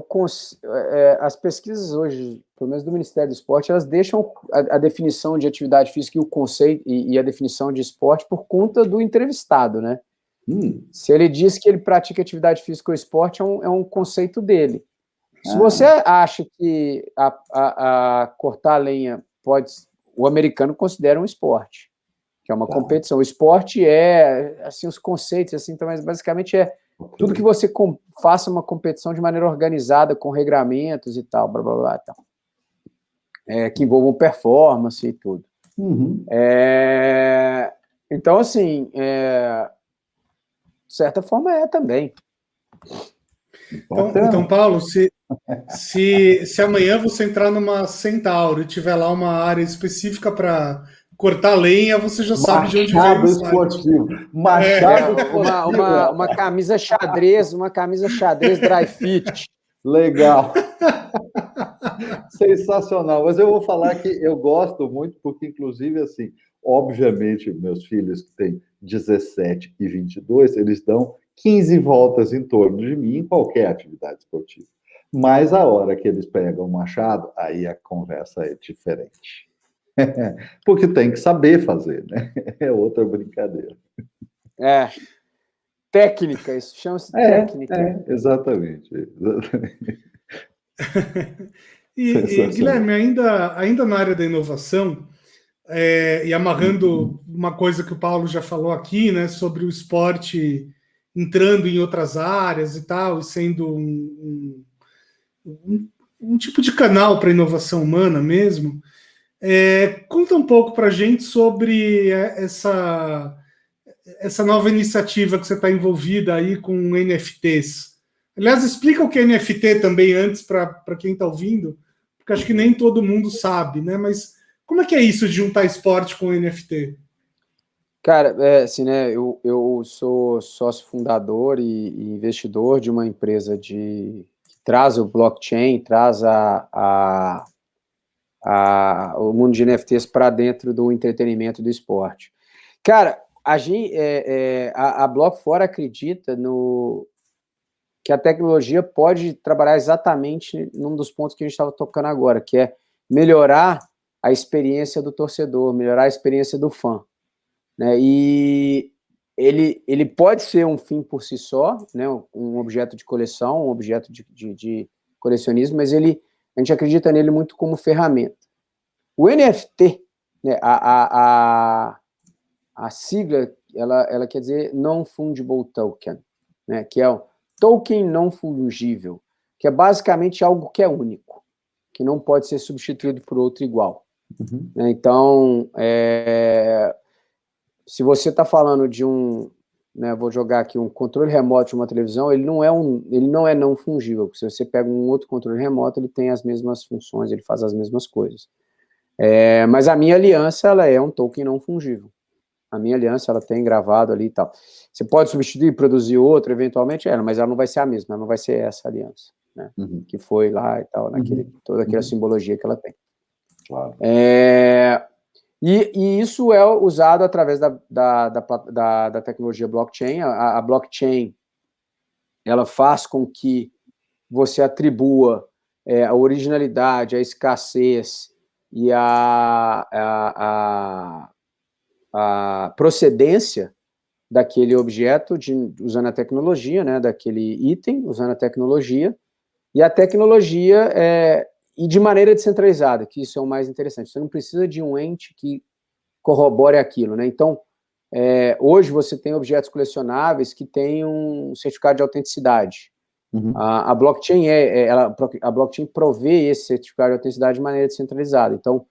as pesquisas hoje, pelo menos do Ministério do Esporte, elas deixam a definição de atividade física e o conceito e a definição de esporte por conta do entrevistado, né? Se ele diz que ele pratica atividade física ou esporte, é um conceito dele. Se você acha que a cortar a lenha o americano considera um esporte, que é uma competição. O esporte assim, os conceitos, assim, então, mas basicamente Tudo que você faça uma competição de maneira organizada, com regramentos e tal, blá, blá, blá, tal. Que envolvam performance e tudo. Então, assim, de certa forma também. Então, Paulo, se amanhã você entrar numa Centauro e tiver lá uma área específica para cortar lenha, você já sabe de onde vem o site. Esportivo. Machado esportivo. Uma camisa xadrez dry fit. Legal. Sensacional. Mas eu vou falar que eu gosto muito, porque, inclusive, assim, obviamente, meus filhos que têm 17 e 22, eles dão 15 voltas em torno de mim em qualquer atividade esportiva. Mas a hora que eles pegam o machado, aí a conversa é diferente. Porque tem que saber fazer, né? É outra brincadeira. Técnica, isso chama-se técnica. Exatamente. E Guilherme, ainda na área da inovação, e amarrando uma coisa que o Paulo já falou aqui, né, sobre o esporte entrando em outras áreas e tal, e sendo um tipo de canal para inovação humana mesmo, conta um pouco para a gente sobre essa nova iniciativa que você está envolvida aí com NFTs. Aliás, explica o que é NFT também antes para quem está ouvindo, porque acho que nem todo mundo sabe, né? Mas como é que é isso de juntar esporte com NFT? Cara, assim, né? Eu sou sócio fundador e investidor de uma empresa que traz o blockchain, traz o mundo de NFTs para dentro do entretenimento do esporte. Cara, a Block4 acredita que a tecnologia pode trabalhar exatamente num dos pontos que a gente estava tocando agora, que é melhorar a experiência do torcedor, melhorar a experiência do fã, né? E ele pode ser um fim por si só, né? Um objeto de coleção, um objeto de colecionismo, mas a gente acredita nele muito como ferramenta. O NFT, né, a sigla, ela quer dizer Non-Fungible Token, né, que é um token não fungível, que é basicamente algo que é único, que não pode ser substituído por outro igual. Né? Então, se você está falando de vou jogar aqui um controle remoto de uma televisão, ele não é não fungível, porque se você pega um outro controle remoto, ele tem as mesmas funções, ele faz as mesmas coisas. Mas a minha aliança, ela é um token não fungível. A minha aliança, ela tem gravado ali e tal. Você pode substituir, produzir outra, eventualmente, mas ela não vai ser a mesma, ela não vai ser essa aliança, né? Que foi lá e tal, toda aquela simbologia que ela tem. Claro. E isso é usado através da tecnologia blockchain. A blockchain, ela faz com que você atribua a originalidade, a escassez e a procedência daquele objeto usando a tecnologia, né, daquele item, usando a tecnologia, e a tecnologia e de maneira descentralizada, que isso é o mais interessante. Você não precisa de um ente que corrobore aquilo, né? Então, hoje você tem objetos colecionáveis que têm um certificado de autenticidade. A blockchain a blockchain provê esse certificado de autenticidade de maneira descentralizada. Então,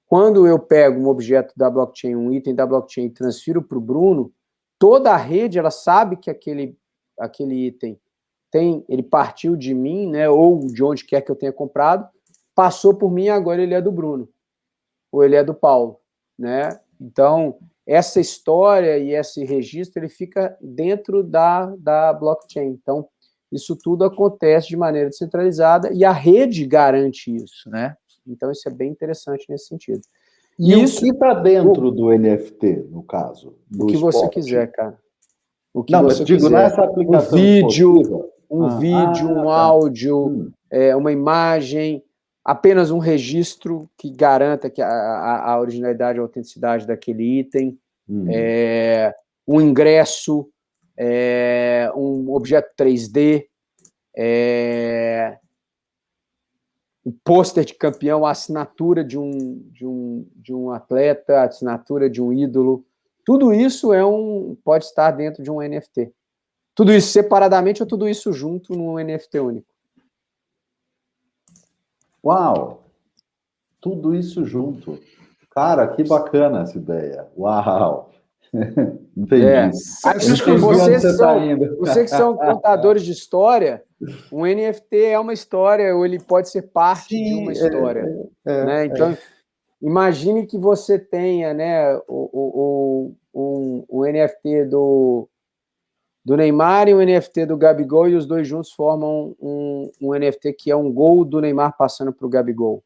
quando eu pego um objeto da blockchain, um item da blockchain, e transfiro para o Bruno, toda a rede ela sabe que aquele item ele partiu de mim, né, ou de onde quer que eu tenha comprado, passou por mim e agora ele é do Bruno, ou ele é do Paulo, né? Então, essa história e esse registro, ele fica dentro da blockchain. Então, isso tudo acontece de maneira descentralizada e a rede garante isso, né? Então, isso é bem interessante nesse sentido. E isso, o que está dentro do NFT, no caso? O que você quiser, cara. O que não, você mas digo, quiser. nessa aplicação um vídeo, um áudio, uma imagem, apenas um registro que garanta que a originalidade e a autenticidade daquele item, um ingresso, um objeto 3D, o pôster de campeão, a assinatura de um atleta, a assinatura de um ídolo, tudo isso pode estar dentro de um NFT. Tudo isso separadamente ou tudo isso junto num NFT único? Uau! Tudo isso junto. Cara, que bacana essa ideia. Uau! Entendi. Vocês que são contadores de história, um NFT é uma história, ou ele pode ser parte de uma história. Né? Então, imagine que você tenha, né, um NFT do Neymar e um NFT do Gabigol, e os dois juntos formam um NFT que é um gol do Neymar passando para o Gabigol.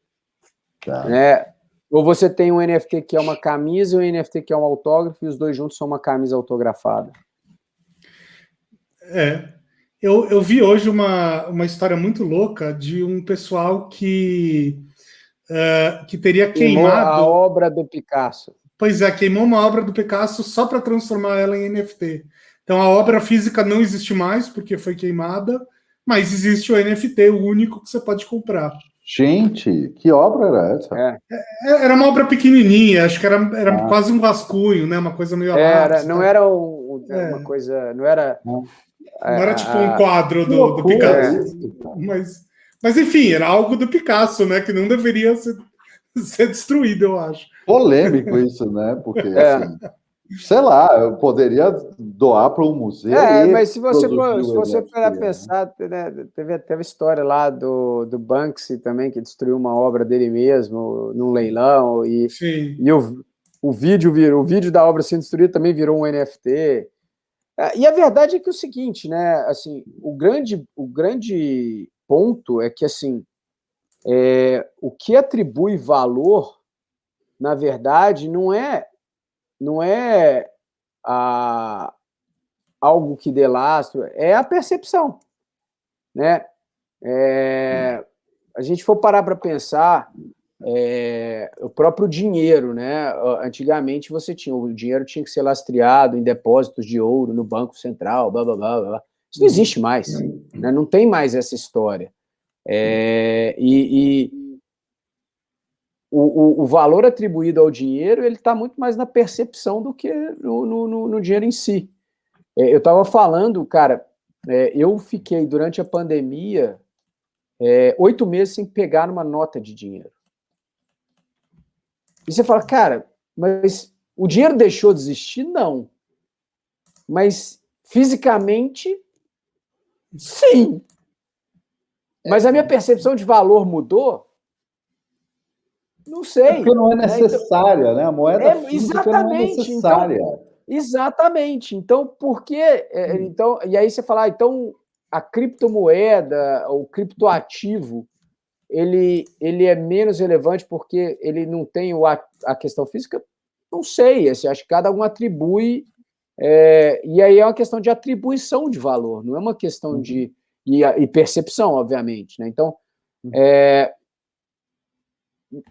Tá. Né? Ou você tem um NFT que é uma camisa e um NFT que é um autógrafo, e os dois juntos são uma camisa autografada. Eu vi hoje uma história muito louca de um pessoal que teria queimado a obra do Picasso. Pois é, queimou uma obra do Picasso só para transformar ela em NFT. Então a obra física não existe mais porque foi queimada, mas existe o NFT, o único que você pode comprar. Gente, que obra era essa? Era uma obra pequenininha, acho que era quase um rascunho, né? Uma coisa meio não era uma coisa, não era tipo um quadro do Picasso. Mas enfim, era algo do Picasso, né? Que não deveria ser destruído, eu acho. Polêmico isso, né? Porque assim, sei lá, eu poderia doar para um museu. Mas se você parar para pensar, né, teve a história lá do Banksy também, que destruiu uma obra dele mesmo num leilão, e o vídeo da obra sendo destruída também virou um NFT. E a verdade é que é o seguinte, né? Assim, o grande ponto é que assim, o que atribui valor, na verdade, não é algo que dê lastro, é a percepção, né? A gente for parar para pensar, o próprio dinheiro, né? Antigamente o dinheiro tinha que ser lastreado em depósitos de ouro no Banco Central, blá, blá, blá, blá. Isso não existe mais, né? Não tem mais essa história. O valor atribuído ao dinheiro, ele está muito mais na percepção do que no dinheiro em si. Eu estava falando, cara, eu fiquei, durante a pandemia, 8 meses sem pegar uma nota de dinheiro. E você fala, cara, mas o dinheiro deixou de existir? Não. Mas fisicamente, sim. Mas a minha percepção de valor mudou? Não sei. Porque não é necessária, né? A moeda física não é necessária. Exatamente. Então, por que... e aí você fala, então a criptomoeda, o criptoativo, ele é menos relevante porque ele não tem a questão física? Não sei, acho que cada um atribui, e aí é uma questão de atribuição de valor, não é uma questão de... E percepção, obviamente, né? Então,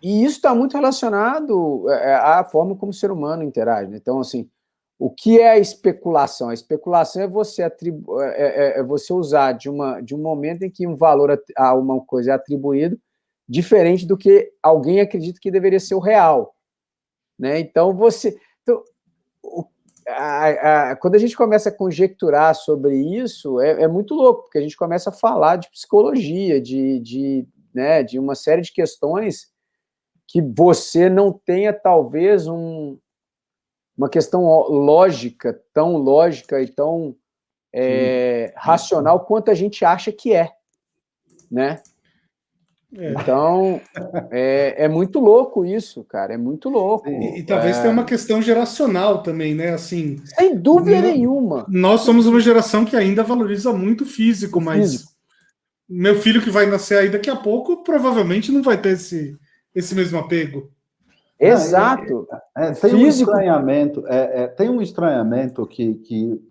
e isso está muito relacionado à forma como o ser humano interage, né? Então, assim, o que é a especulação? A especulação é você usar de um momento em que um valor a uma coisa é atribuído diferente do que alguém acredita que deveria ser o real, né? Então, quando a gente começa a conjecturar sobre isso, é muito louco, porque a gente começa a falar de psicologia, de uma série de questões que você não tenha, talvez, uma questão lógica, tão lógica e tão racional quanto a gente acha que é, né? Então, é muito louco isso, cara, é muito louco. E talvez tenha uma questão geracional também, né? Assim, sem dúvida nenhuma. Nós somos uma geração que ainda valoriza muito o físico, mas meu filho que vai nascer aí daqui a pouco provavelmente não vai ter esse mesmo apego. Exato. Tem um estranhamento que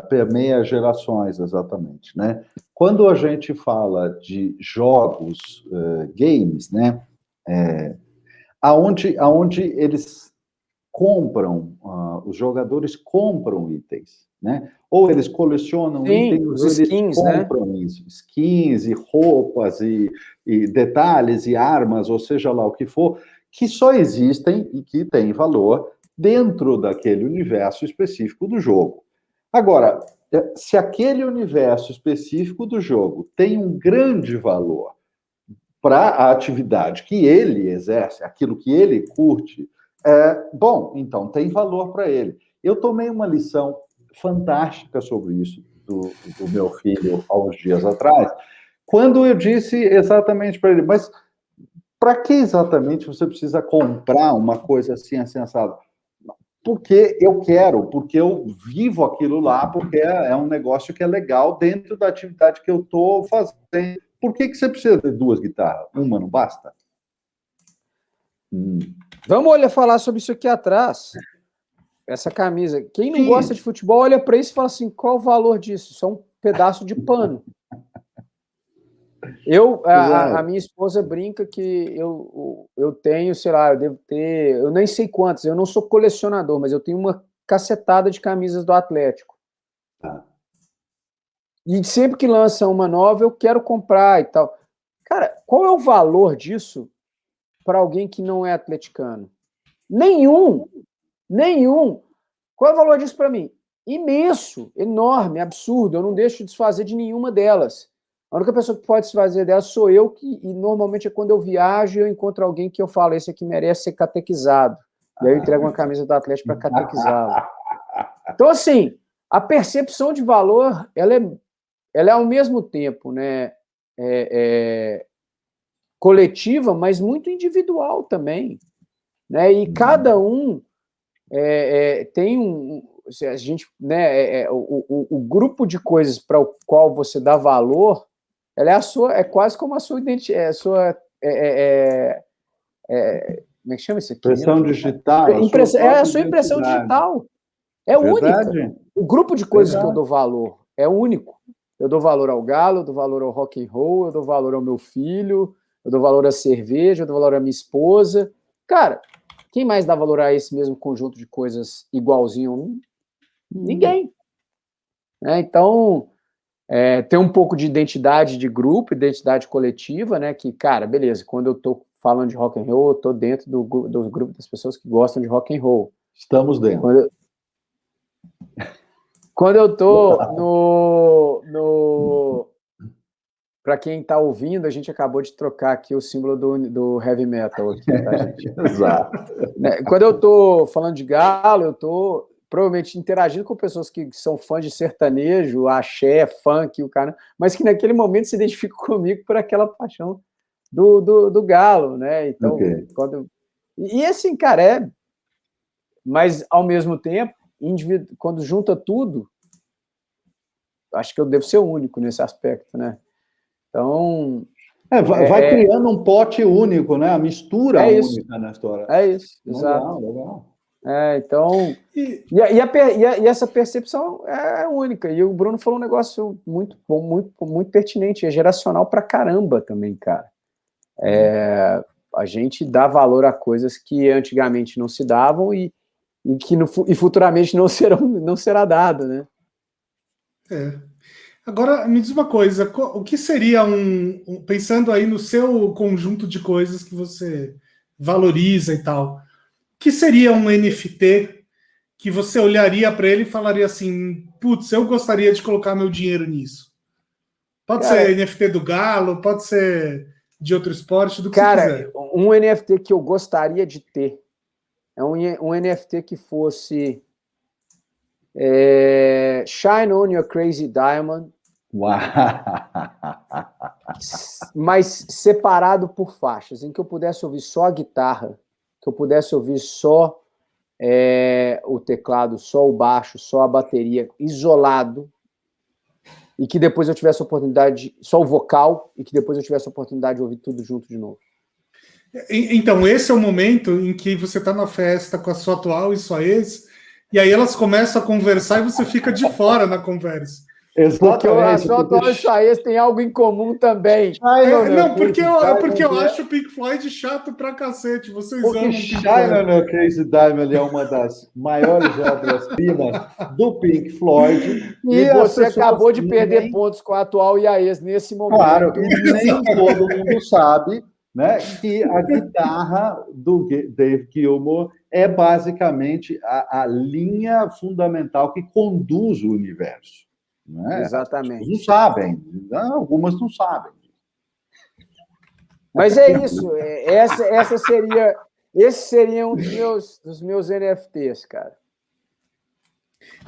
permeia gerações, exatamente, né? Quando a gente fala de jogos, games, né? Aonde eles compram, os jogadores compram itens, né? Ou eles colecionam itens, ou eles skins, compram isso, skins e roupas e detalhes e armas, ou seja lá o que for, que só existem e que têm valor dentro daquele universo específico do jogo. Agora, se aquele universo específico do jogo tem um grande valor para a atividade que ele exerce, aquilo que ele curte, bom, então tem valor para ele. Eu tomei uma lição fantástica sobre isso do meu filho há uns dias atrás, quando eu disse exatamente para ele, mas para que exatamente você precisa comprar uma coisa assim, assim, assado? Porque eu quero, porque eu vivo aquilo lá, porque é um negócio que é legal dentro da atividade que eu estou fazendo. Por que você precisa de 2 guitarras? Uma não basta? Vamos falar sobre isso aqui atrás. Essa camisa. Quem não gosta de futebol olha para isso e fala assim, qual o valor disso? Isso é um pedaço de pano. A minha esposa brinca que eu tenho, sei lá, eu devo ter, eu nem sei quantas, eu não sou colecionador, mas eu tenho uma cacetada de camisas do Atlético. E sempre que lança uma nova, eu quero comprar e tal. Cara, qual é o valor disso para alguém que não é atleticano? Nenhum. Qual é o valor disso para mim? Imenso, enorme, absurdo. Eu não deixo de desfazer de nenhuma delas. A única pessoa que pode se fazer dela sou eu, e normalmente é quando eu viajo e eu encontro alguém que eu falo, esse aqui merece ser catequizado. E aí eu entrego uma camisa do Atlético para catequizá-lo. Então, assim, a percepção de valor, ela é ao mesmo tempo, né, coletiva, mas muito individual também. Né? E cada um tem a gente, né, o grupo de coisas para o qual você dá valor, ela é quase como a sua identidade, como é que chama isso aqui? Impressão digital. A sua impressão digital. É única. O grupo de coisas que eu dou valor é único. Eu dou valor ao galo, eu dou valor ao rock and roll, eu dou valor ao meu filho, eu dou valor à cerveja, eu dou valor à minha esposa. Cara, quem mais dá valor a esse mesmo conjunto de coisas igualzinho? Ninguém. Então, tem um pouco de identidade de grupo, identidade coletiva, né? Que, cara, beleza, quando eu tô falando de rock and roll, eu tô dentro do grupo das pessoas que gostam de rock and roll. Estamos dentro. Quando eu tô para quem está ouvindo, a gente acabou de trocar aqui o símbolo do heavy metal aqui, tá, gente? Exato. Quando eu estou falando de galo, eu estou provavelmente interagindo com pessoas que são fãs de sertanejo, axé, funk, o cara, mas que naquele momento se identificam comigo por aquela paixão do galo, né? Então, e assim, cara, mas ao mesmo tempo, quando junta tudo, acho que eu devo ser o único nesse aspecto, né? Então... vai criando um pote único, né? A mistura única na história. É isso, exato. Legal. Então... E essa percepção é única. E o Bruno falou um negócio muito bom, muito pertinente. É geracional pra caramba também, cara. A gente dá valor a coisas que antigamente não se davam e que futuramente não será dado, né? Agora, me diz uma coisa, o que seria pensando aí no seu conjunto de coisas que você valoriza e tal, o que seria um NFT que você olharia para ele e falaria assim, putz, eu gostaria de colocar meu dinheiro nisso? Pode ser NFT do Galo, pode ser de outro esporte, do que você quiser. Um NFT que eu gostaria de ter é um NFT que fosse Shine on Your Crazy Diamond, mas separado por faixas, em que eu pudesse ouvir só a guitarra, que eu pudesse ouvir só o teclado, só o baixo, só a bateria, isolado, e que depois eu tivesse a oportunidade, só o vocal, e que depois eu tivesse a oportunidade de ouvir tudo junto de novo. Então, esse é o momento em que você está na festa com a sua atual e sua ex, e aí elas começam a conversar e você fica de fora na conversa. Porque a sua atual e sua ex tem algo em comum também. Porque eu acho o Pink Floyd chato pra cacete. Vocês amam o Pink Floyd. Shine on Your Crazy Diamond é uma das maiores obras-primas do Pink Floyd. E você acabou de perder pontos com a atual e a ex nesse momento. Claro, e nem todo mundo sabe, né, que a guitarra do Dave Gilmour é basicamente a linha fundamental que conduz o universo. Né? Exatamente. Não sabem, algumas não sabem. Mas é isso, esse seria um dos meus NFTs, cara.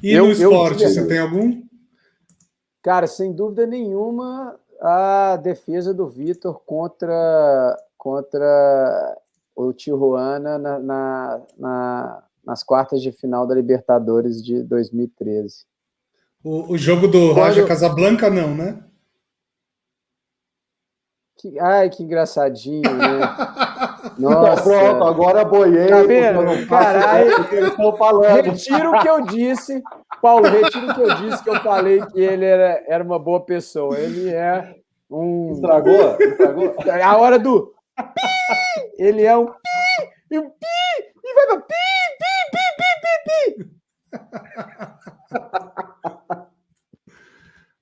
E no esporte, você tem algum? Cara, sem dúvida nenhuma, a defesa do Vitor contra o Tijuana nas quartas de final da Libertadores de 2013. O jogo do Raja Casablanca, não, né? Que engraçadinho, né? Nossa. Pronto, agora boiei. Tá vendo? Caralho, que eles estão falando. Retiro o que eu disse, Paulo, que eu falei que ele era uma boa pessoa. Ele é um... Estragou? A hora do... Ele é um... E um pi! E vai pra pi!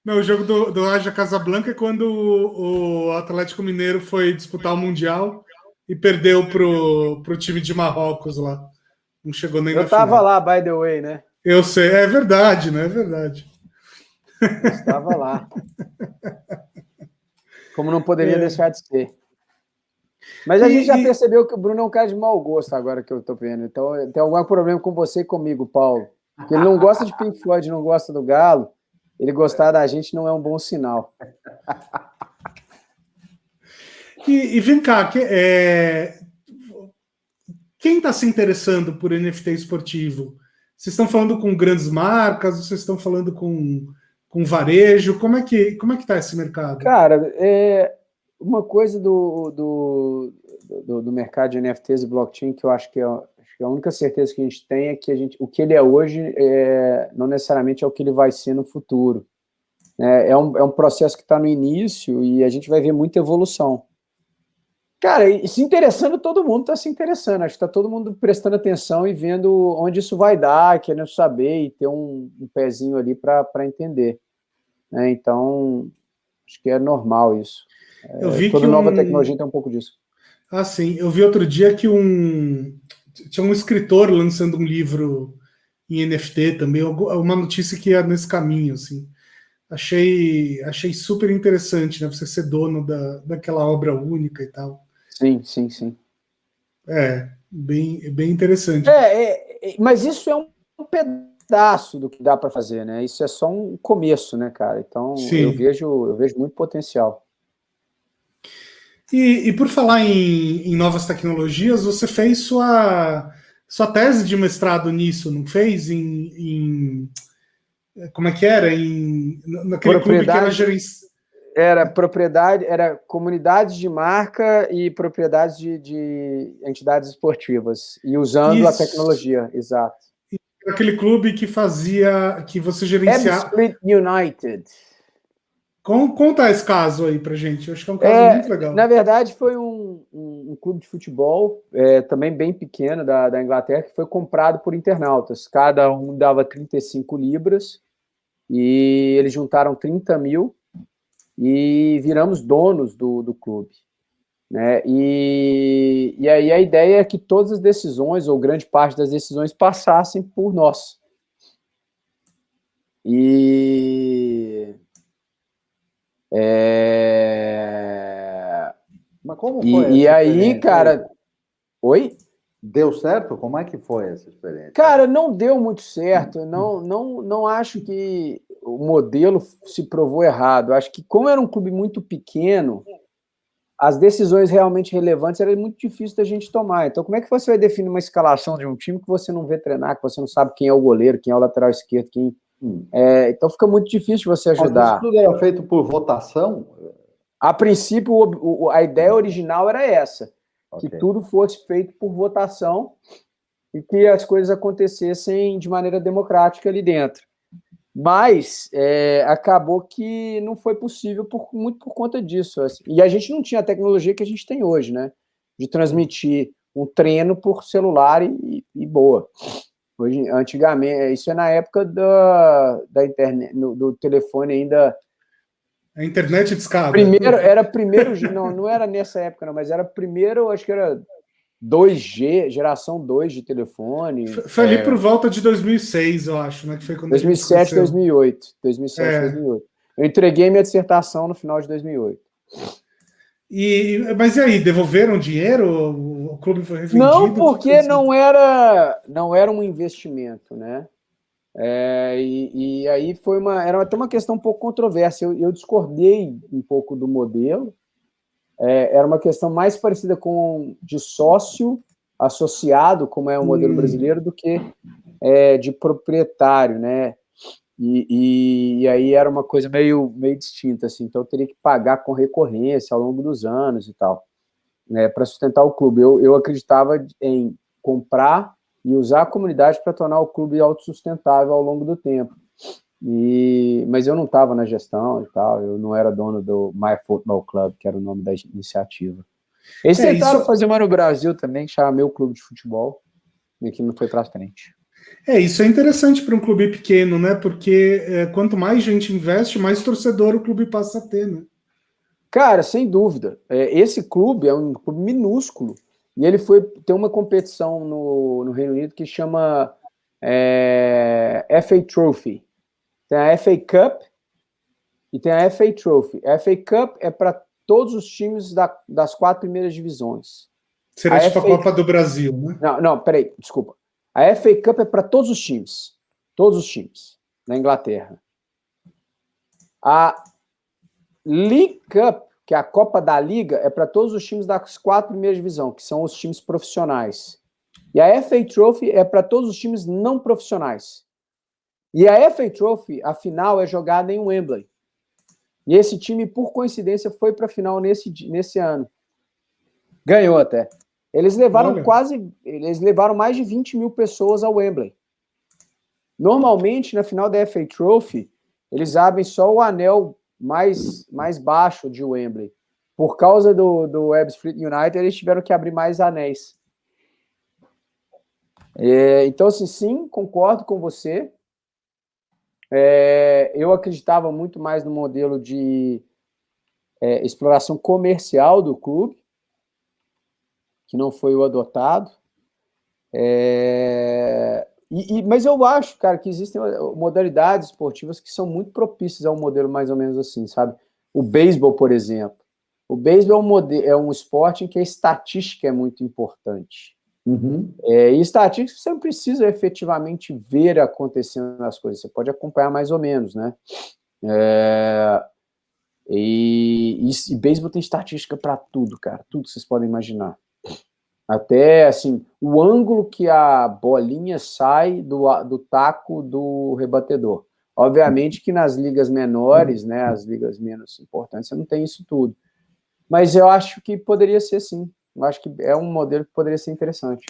Não, o jogo do Raja Casablanca é quando o Atlético Mineiro foi disputar o Mundial e perdeu pro time de Marrocos lá. Não chegou nem na final. Eu tava lá, by the way, né? Eu sei, é verdade, né? É verdade. Eu estava lá. Como não poderia deixar de ser. Mas a gente já percebeu que o Bruno é um cara de mau gosto agora que eu tô vendo. Então tem algum problema com você e comigo, Paulo. Porque ele não gosta de Pink Floyd, não gosta do Galo. Ele gostar da gente não é um bom sinal. E vem cá, quem está se interessando por NFT esportivo? Vocês estão falando com grandes marcas? Vocês estão falando com varejo? Como é que está esse mercado? Cara, uma coisa do mercado de NFTs e blockchain que eu acho que a única certeza que a gente tem é que o que ele é hoje não necessariamente é o que ele vai ser no futuro. É um processo que está no início e a gente vai ver muita evolução. Cara, e se interessando, todo mundo está se interessando. Acho que está todo mundo prestando atenção e vendo onde isso vai dar, querendo saber e ter um pezinho ali para entender. Então, acho que é normal isso. Eu vi toda nova tecnologia tem um pouco disso. Ah, sim. Eu vi outro dia que tinha um escritor lançando um livro em NFT também, uma notícia que ia nesse caminho, assim. Achei super interessante, né? Você ser dono daquela obra única e tal. Sim. Bem interessante. Mas isso é um pedaço do que dá para fazer, né? Isso é só um começo, né, cara? Então, eu vejo muito potencial. E por falar em novas tecnologias, você fez sua tese de mestrado nisso, não fez? Como é que era? Naquele clube que era gerenciado. Era comunidades de marca e propriedades de entidades esportivas, e usando a tecnologia, exato. Aquele clube que você gerenciava. Split United. Conta esse caso aí pra gente, eu acho que é um caso muito legal. Na verdade, foi um clube de futebol, também bem pequeno, da Inglaterra, que foi comprado por internautas. Cada um dava 35 libras, e eles juntaram 30 mil, e viramos donos do clube. Né? E aí a ideia é que todas as decisões, ou grande parte das decisões, passassem por nós. Mas como foi e aí, cara... Oi? Deu certo? Como é que foi essa experiência? Cara, não deu muito certo. Não acho que o modelo se provou errado. Acho que, como era um clube muito pequeno, as decisões realmente relevantes era muito difícil da gente tomar. Então, como é que você vai definir uma escalação de um time que você não vê treinar, que você não sabe quem é o goleiro, quem é o lateral esquerdo, então fica muito difícil você ajudar. Mas isso tudo era feito por votação? A princípio, a ideia original era essa, que tudo fosse feito por votação e que as coisas acontecessem de maneira democrática ali dentro. Mas acabou que não foi possível muito por conta disso. Assim. E a gente não tinha a tecnologia que a gente tem hoje, né? De transmitir um treino por celular e boa. Hoje, antigamente, isso é na época da internet, do telefone ainda. A internet de escada. Não era nessa época, não, mas era primeiro, acho que era 2G, geração 2 de telefone. Foi ali por volta de 2006, eu acho, né? Que foi quando 2007, 2008. 2007, 2008. Eu entreguei minha dissertação no final de 2008. Mas e aí, devolveram dinheiro? O clube foi revendido? Não, porque não era um investimento, né? E aí era até uma questão um pouco controversa. Eu discordei um pouco do modelo. Era uma questão mais parecida com de sócio associado, como é o modelo brasileiro, do que de proprietário, né? E aí era uma coisa meio distinta, assim. Então eu teria que pagar com recorrência ao longo dos anos e tal, né, para sustentar o clube. Eu acreditava em comprar e usar a comunidade para tornar o clube autossustentável ao longo do tempo. Mas eu não estava na gestão e tal, eu não era dono do My Football Club, que era o nome da iniciativa. Eles tentaram fazer uma no Brasil também, que chama Meu Clube de Futebol, e que não foi para frente. Isso é interessante para um clube pequeno, né? Porque quanto mais gente investe, mais torcedor o clube passa a ter, né? Cara, sem dúvida. Esse clube é um clube minúsculo, e ele tem uma competição no Reino Unido que chama FA Trophy. Tem a FA Cup e tem a FA Trophy. A FA Cup é para todos os times das 4 primeiras divisões. Seria tipo a Copa do Brasil, né? Não, peraí, desculpa. A FA Cup é para todos os times na Inglaterra. A League Cup, que é a Copa da Liga, é para todos os times das 4 primeiras divisões, que são os times profissionais. E a FA Trophy é para todos os times não profissionais. E a FA Trophy, a final, é jogada em Wembley. E esse time, por coincidência, foi para a final nesse ano. Ganhou até. Eles levaram mais de 20 mil pessoas ao Wembley. Normalmente, na final da FA Trophy, eles abrem só o anel mais baixo de Wembley. Por causa do Ebbsfleet United, eles tiveram que abrir mais anéis. Então, assim, sim, concordo com você. Eu acreditava muito mais no modelo de exploração comercial do clube, que não foi o adotado. Mas eu acho, cara, que existem modalidades esportivas que são muito propícias a um modelo mais ou menos assim, sabe? O beisebol, por exemplo. O beisebol é um esporte em que a estatística é muito importante. Uhum. E estatística você não precisa efetivamente ver acontecendo as coisas, você pode acompanhar mais ou menos, né? E beisebol tem estatística para tudo, cara, tudo que vocês podem imaginar. Até, assim, o ângulo que a bolinha sai do taco do rebatedor. Obviamente que nas ligas menores, né, as ligas menos importantes, você não tem isso tudo. Mas eu acho que poderia ser sim. Eu acho que é um modelo que poderia ser interessante.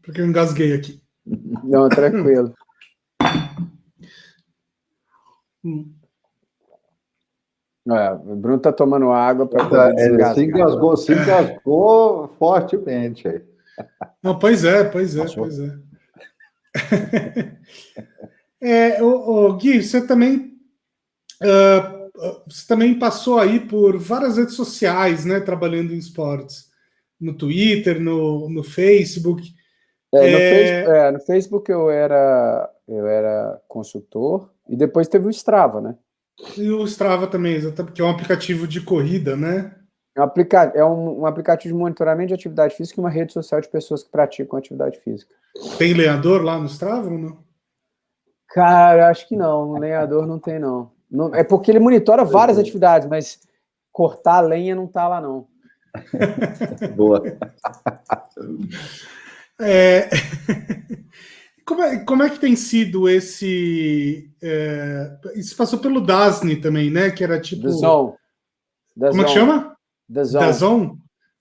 Porque eu engasguei aqui. Não, tranquilo. O Bruno tá tomando água para poder desengasgar. Se engasgou fortemente aí. Não, pois é. Gui, você também passou aí por várias redes sociais, né, trabalhando em esportes, no Twitter, no Facebook. No Facebook eu era consultor, e depois teve o Strava, né? E o Strava também, exatamente, que é um aplicativo de corrida, né? É um aplicativo de monitoramento de atividade física e uma rede social de pessoas que praticam atividade física. Tem lenhador lá no Strava ou não? Cara, acho que não. O lenhador não tem, não. É porque ele monitora várias atividades, mas cortar a lenha não tá lá, não. Boa. Como é que tem sido esse... Isso passou pelo DAZN também, né? Que era tipo... Como é que chama? DAZN?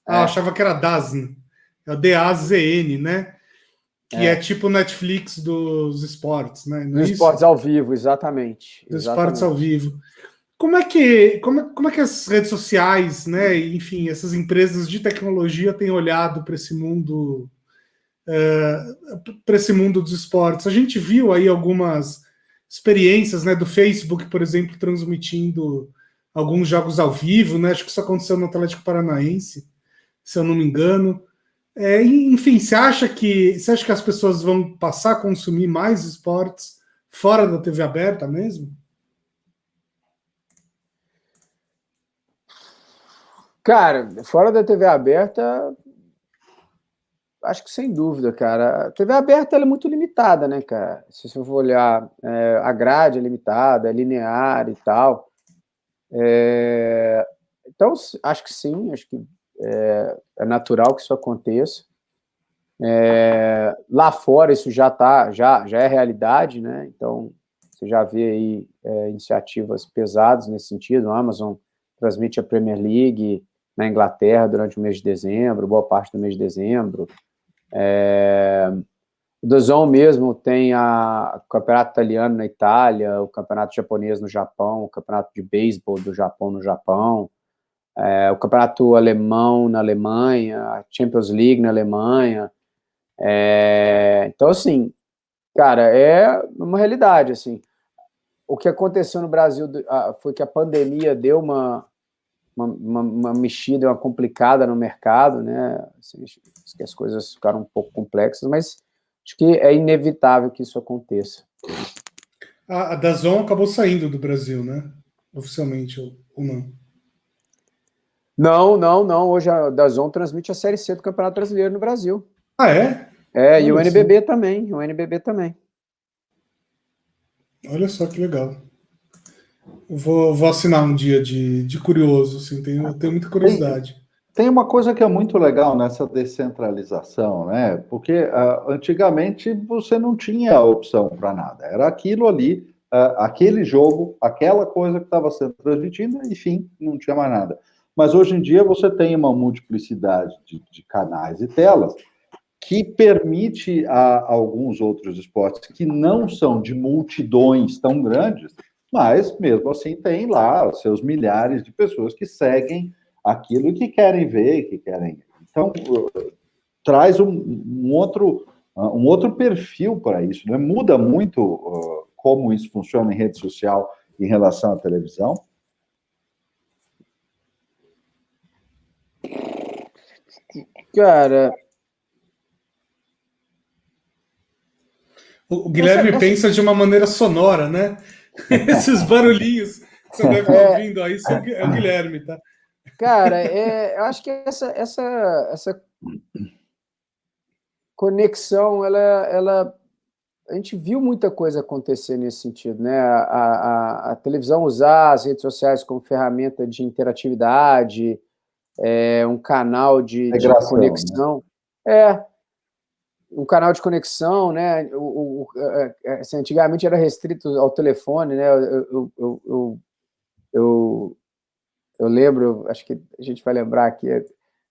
Achava que era DAZN. É o DAZN, né? Que é tipo Netflix dos esportes, né? Dos esportes ao vivo, exatamente. Dos esportes ao vivo. Como é que as redes sociais, né? Enfim, essas empresas de tecnologia têm olhado para esse mundo dos esportes? A gente viu aí algumas experiências, né, do Facebook, por exemplo, transmitindo alguns jogos ao vivo, né? Acho que isso aconteceu no Atlético Paranaense, se eu não me engano. Enfim, você acha que as pessoas vão passar a consumir mais esportes fora da TV aberta mesmo? Cara, fora da TV aberta, acho que sem dúvida, cara. A TV aberta ela é muito limitada, né, cara? Se você for olhar, a grade é limitada, é linear e tal. Então, acho que sim, acho que é natural que isso aconteça. Lá fora isso já é realidade, né? Então, você já vê aí iniciativas pesadas nesse sentido. A Amazon transmite a Premier League na Inglaterra durante o mês de dezembro, boa parte do mês de dezembro. O DAZN mesmo tem o campeonato italiano na Itália, o campeonato japonês no Japão, o campeonato de beisebol do Japão no Japão, o campeonato alemão na Alemanha, a Champions League na Alemanha. Então, assim, cara, é uma realidade, assim. O que aconteceu no Brasil foi que a pandemia deu uma mexida, uma complicada no mercado, né? Assim, acho que as coisas ficaram um pouco complexas, mas acho que é inevitável que isso aconteça. A DAZN acabou saindo do Brasil, né? Oficialmente, ou não? Não. Hoje a DAZN transmite a Série C do Campeonato Brasileiro no Brasil. Ah, é? E o NBB também. O NBB também. Olha só que legal. Vou assinar um dia de curioso, assim, tenho muita curiosidade. Tem uma coisa que é muito legal nessa descentralização, né? Porque antigamente você não tinha opção para nada. Era aquilo ali, aquele jogo, aquela coisa que estava sendo transmitida, enfim, não tinha mais nada. Mas hoje em dia você tem uma multiplicidade de canais e telas que permite a alguns outros esportes que não são de multidões tão grandes, mas mesmo assim tem lá os seus milhares de pessoas que seguem aquilo que querem ver, que querem. Então, traz um outro perfil para isso, né? Muda muito como isso funciona em rede social em relação à televisão. Cara, o Guilherme pensa de uma maneira sonora, né? Esses barulhinhos que você deve estar ouvindo aí é o Guilherme, tá? Cara, eu acho que essa conexão, a gente viu muita coisa acontecer nesse sentido, né? A televisão usar as redes sociais como ferramenta de interatividade, um canal de conexão. Né? Um canal de conexão, né? Assim, antigamente era restrito ao telefone, né? Eu lembro, acho que a gente vai lembrar aqui,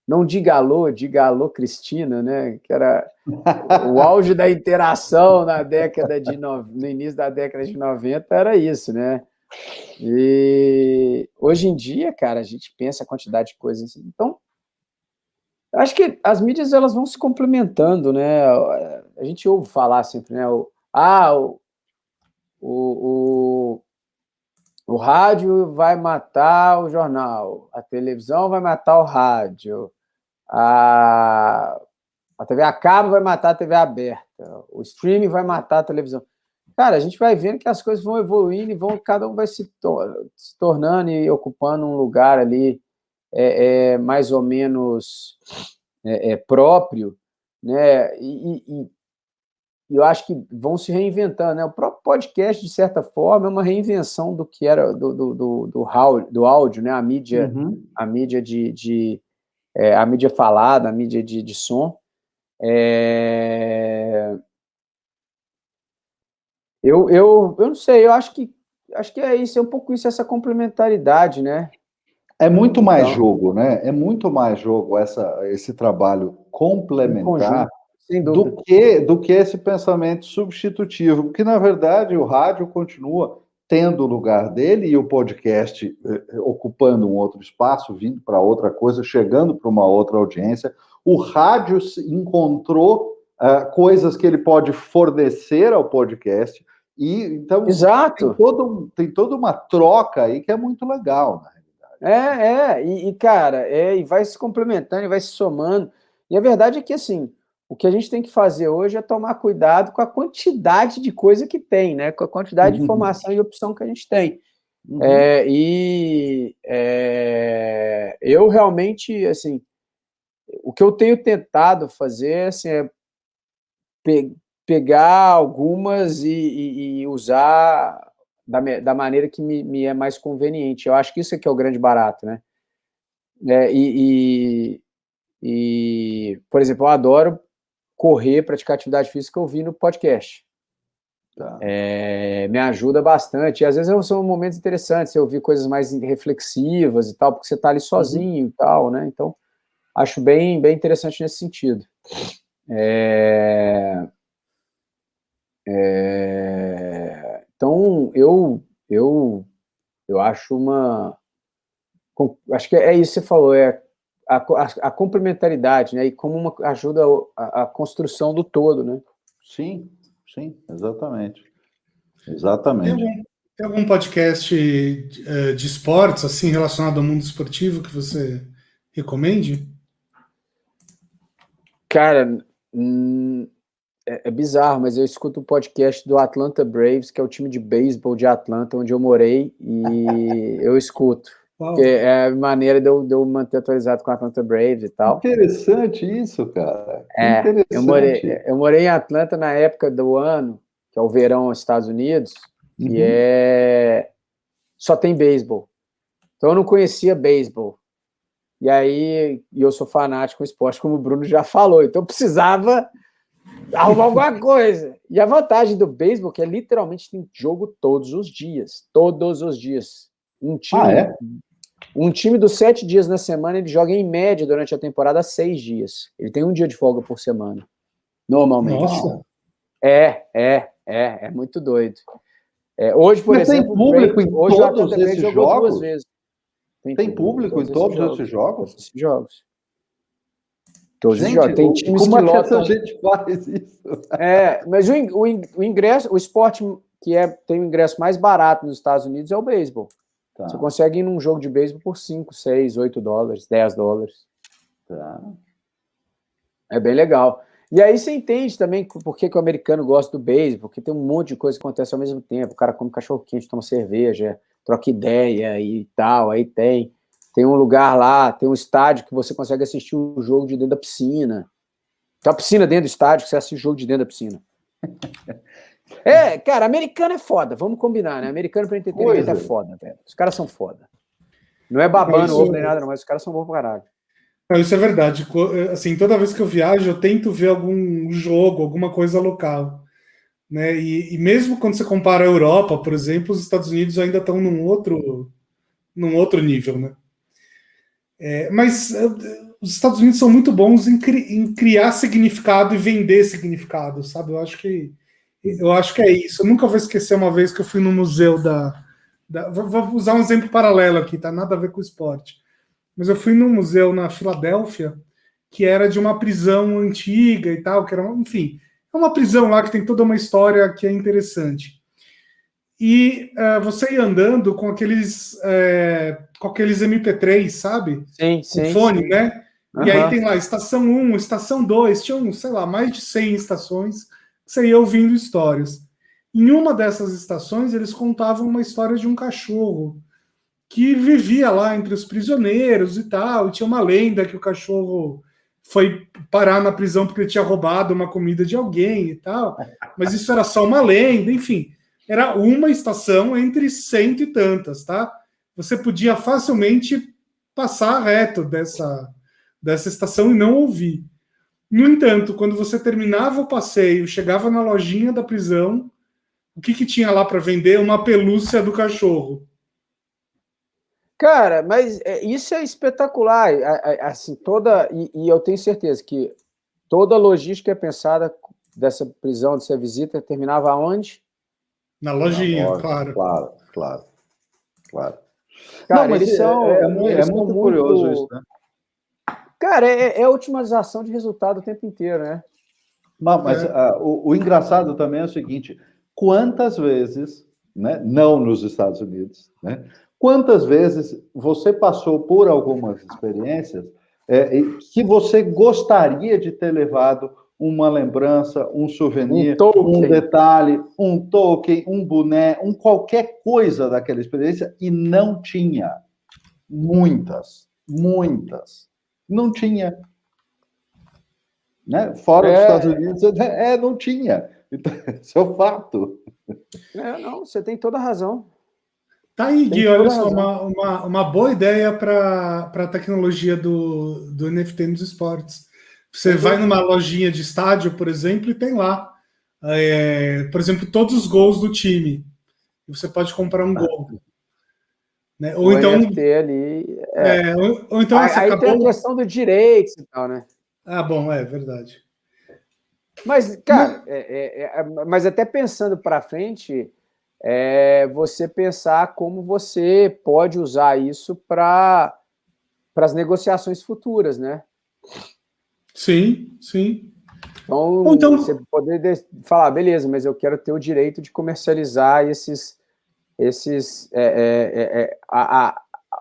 não diga alô Cristina, né? Que era o auge da interação no início da década de 90, era isso, né? E hoje em dia, cara, a gente pensa a quantidade de coisas assim. Então, acho que as mídias elas vão se complementando, né? A gente ouve falar sempre, né? O rádio vai matar o jornal, a televisão vai matar o rádio, a TV a cabo vai matar a TV aberta, o streaming vai matar a televisão. Cara, a gente vai vendo que as coisas vão evoluindo e cada um vai se tornando e ocupando um lugar ali mais ou menos próprio, né? E eu acho que vão se reinventando, né? O próprio podcast, de certa forma, é uma reinvenção do que era do áudio, né? A mídia, a mídia a mídia falada, a mídia de som. Eu não sei, eu acho que é isso, é um pouco isso, essa complementaridade, né? É muito mais jogo, né? É muito mais jogo esse trabalho complementar do que esse pensamento substitutivo, porque, na verdade, o rádio continua tendo o lugar dele e o podcast ocupando um outro espaço, vindo para outra coisa, chegando para uma outra audiência. O rádio encontrou coisas que ele pode fornecer ao podcast E então Exato. tem toda uma troca aí que é muito legal, na realidade. Cara, e vai se complementando, e vai se somando. E a verdade é que, assim, o que a gente tem que fazer hoje é tomar cuidado com a quantidade de coisa que tem, né? Com a quantidade de informação e opção que a gente tem. Eu realmente, assim, o que eu tenho tentado fazer, assim, é pegar algumas e usar da maneira que me é mais conveniente. Eu acho que isso aqui é o grande barato, né? Por exemplo, eu adoro correr, praticar atividade física ouvindo podcast. Tá. Me ajuda bastante. E às vezes são momentos interessantes, você ouvir coisas mais reflexivas e tal, porque você está ali sozinho e tal, né? Então, acho bem, bem interessante nesse sentido. Então, eu acho acho que é isso que você falou, a complementaridade, né? E como uma ajuda a construção do todo, né? Sim, exatamente. Exatamente. Tem algum podcast de esportes, assim, relacionado ao mundo esportivo que você recomende? Cara, é bizarro, mas eu escuto um podcast do Atlanta Braves, que é o time de beisebol de Atlanta, onde eu morei, e eu escuto. Porque é a maneira de eu manter atualizado com o Atlanta Braves e tal. Interessante isso, cara. Interessante. Eu morei em Atlanta na época do ano, que é o verão nos Estados Unidos, que só tem beisebol. Então eu não conhecia beisebol. E aí, eu sou fanático com esporte, como o Bruno já falou, então eu precisava arrumar alguma coisa. E a vantagem do beisebol é que literalmente tem jogo todos os dias. Todos os dias. Um time dos 7 dias na semana, ele joga em média durante a temporada 6 dias. Ele tem um dia de folga por semana. Normalmente. Nossa. É muito doido. Hoje, por exemplo, tem público em todos esses jogou jogos? 2 vezes. Tem público em todos esses jogos? Todos esses jogos. Todos gente, jogos. Tem times como que é que lotam. essa gente faz isso? Mas o ingresso, o esporte que tem o ingresso mais barato nos Estados Unidos é o beisebol. Tá. Você consegue ir num jogo de beisebol por 5, 6, 8 dólares, 10 dólares. Tá. É bem legal. E aí você entende também por que o americano gosta do beisebol, porque tem um monte de coisa que acontece ao mesmo tempo. O cara come cachorro-quente, toma cerveja, troca ideia e tal. Aí tem um lugar lá, tem um estádio que você consegue assistir o jogo de dentro da piscina. Tem uma piscina dentro do estádio que você assiste o jogo de dentro da piscina. Cara, americano é foda, vamos combinar, né? Americano pra entretenimento é foda, velho. Os caras são foda. Não é babando ovo nem nada, não, mas os caras são bons pra caralho. Não, isso é verdade. Assim, toda vez que eu viajo, eu tento ver algum jogo, alguma coisa local. Né? E mesmo quando você compara a Europa, por exemplo, os Estados Unidos ainda estão num outro nível, né? Mas os Estados Unidos são muito bons em criar significado e vender significado, sabe? Eu acho que é isso. Eu nunca vou esquecer uma vez que eu fui no museu vou usar um exemplo paralelo aqui, tá? Nada a ver com o esporte. Mas eu fui num museu na Filadélfia que era de uma prisão antiga e tal, que era, enfim, é uma prisão lá que tem toda uma história que é interessante. E você ia andando com aqueles MP3, sabe? Sim. Com fone, né? E aí tem lá estação 1, estação 2, tinham, sei lá, mais de 100 estações que você ia ouvindo histórias. Em uma dessas estações, eles contavam uma história de um cachorro que vivia lá entre os prisioneiros e tal, e tinha uma lenda que o cachorro foi parar na prisão porque ele tinha roubado uma comida de alguém e tal, mas isso era só uma lenda, enfim, era uma estação entre 100 e tantas, tá? Você podia facilmente passar reto dessa estação e não ouvir. No entanto, quando você terminava o passeio, chegava na lojinha da prisão, o que tinha lá para vender? Uma pelúcia do cachorro. Cara, mas isso é espetacular, assim, e eu tenho certeza que toda a logística é pensada dessa prisão, dessa visita, terminava aonde? Na lojinha, claro. Cara, não, mas eles são muito curioso isso, né? Cara, é otimização de resultado o tempo inteiro, né? Mas o engraçado também é o seguinte, quantas vezes, né, não nos Estados Unidos, né, quantas vezes você passou por algumas experiências que você gostaria de ter levado uma lembrança, um souvenir, um detalhe, um token, um boné, qualquer coisa daquela experiência, e não tinha. Muitas. Não tinha. Né? Fora dos Estados Unidos, não tinha. Então, esse é o fato. Não, você tem toda a razão. Tá aí, Gui, olha só, uma boa ideia para a tecnologia do NFT nos esportes. Você vai numa lojinha de estádio, por exemplo, e tem lá, por exemplo, todos os gols do time. E você pode comprar um gol. Né? Ou então, NFT ali. ou então aí acabou... tem a questão do direito e tal, né? Ah, bom, é verdade. Mas, cara, mas até pensando para frente, você pensar como você pode usar isso para as negociações futuras, né? Sim. Então, você poder falar, beleza, mas eu quero ter o direito de comercializar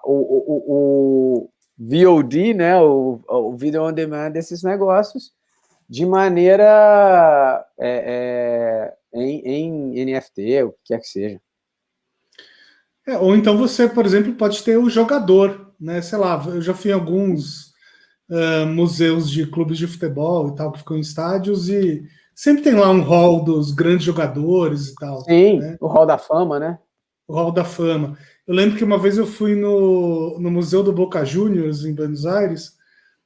o VOD, né? O Video On Demand desses negócios, de maneira em NFT, o que quer que seja. Ou então você, por exemplo, pode ter o jogador, né? Sei lá, eu já fui em alguns museus de clubes de futebol e tal, que ficam em estádios, e sempre tem lá um hall dos grandes jogadores e tal. Sim, né? O Hall da Fama, né? O Hall da Fama. Eu lembro que uma vez eu fui no Museu do Boca Juniors, em Buenos Aires,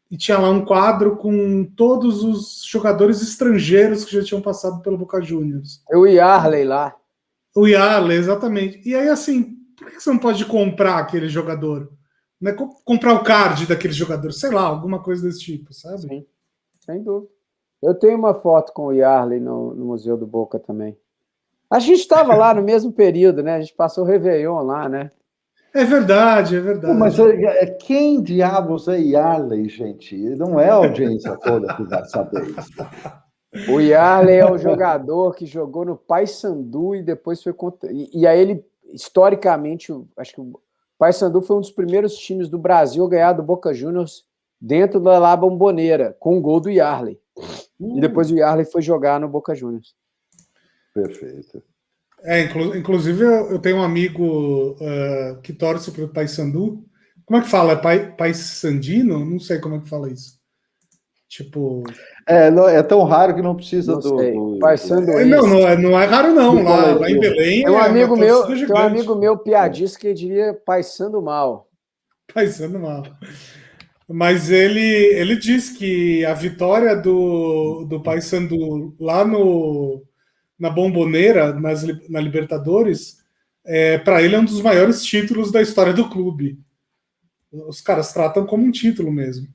e tinha lá um quadro com todos os jogadores estrangeiros que já tinham passado pelo Boca Juniors. O Yarley lá. O Yarley, exatamente. E aí, assim, por que você não pode comprar aquele jogador? Né? Comprar o card daquele jogador, sei lá, alguma coisa desse tipo, sabe? Sim, sem dúvida. Eu tenho uma foto com o Yarley no Museu do Boca também. A gente estava lá no mesmo período, né? A gente passou o Réveillon lá, né? É verdade. Pô, mas quem diabos é Yarley, gente? Não é a audiência toda que vai saber isso. O Yarley é um jogador que jogou no Paysandu e depois foi contra... E aí ele, historicamente, acho que o Paysandu foi um dos primeiros times do Brasil a ganhar do Boca Juniors dentro da La Bombonera, com o gol do Yarley. E depois o Yarley foi jogar no Boca Juniors. Perfeito. Inclusive, eu tenho um amigo que torce para o Paysandu. Como é que fala? É Paysandino? Não sei como é que fala isso. Tipo... é tão raro que não precisa do não é raro, não. Lá em Belém tem um amigo meu piadista que diria paisando mal. Paisando mal. Mas ele diz que a vitória do Paysandu lá na Bombonera, na Libertadores, para ele é um dos maiores títulos da história do clube. Os caras tratam como um título mesmo.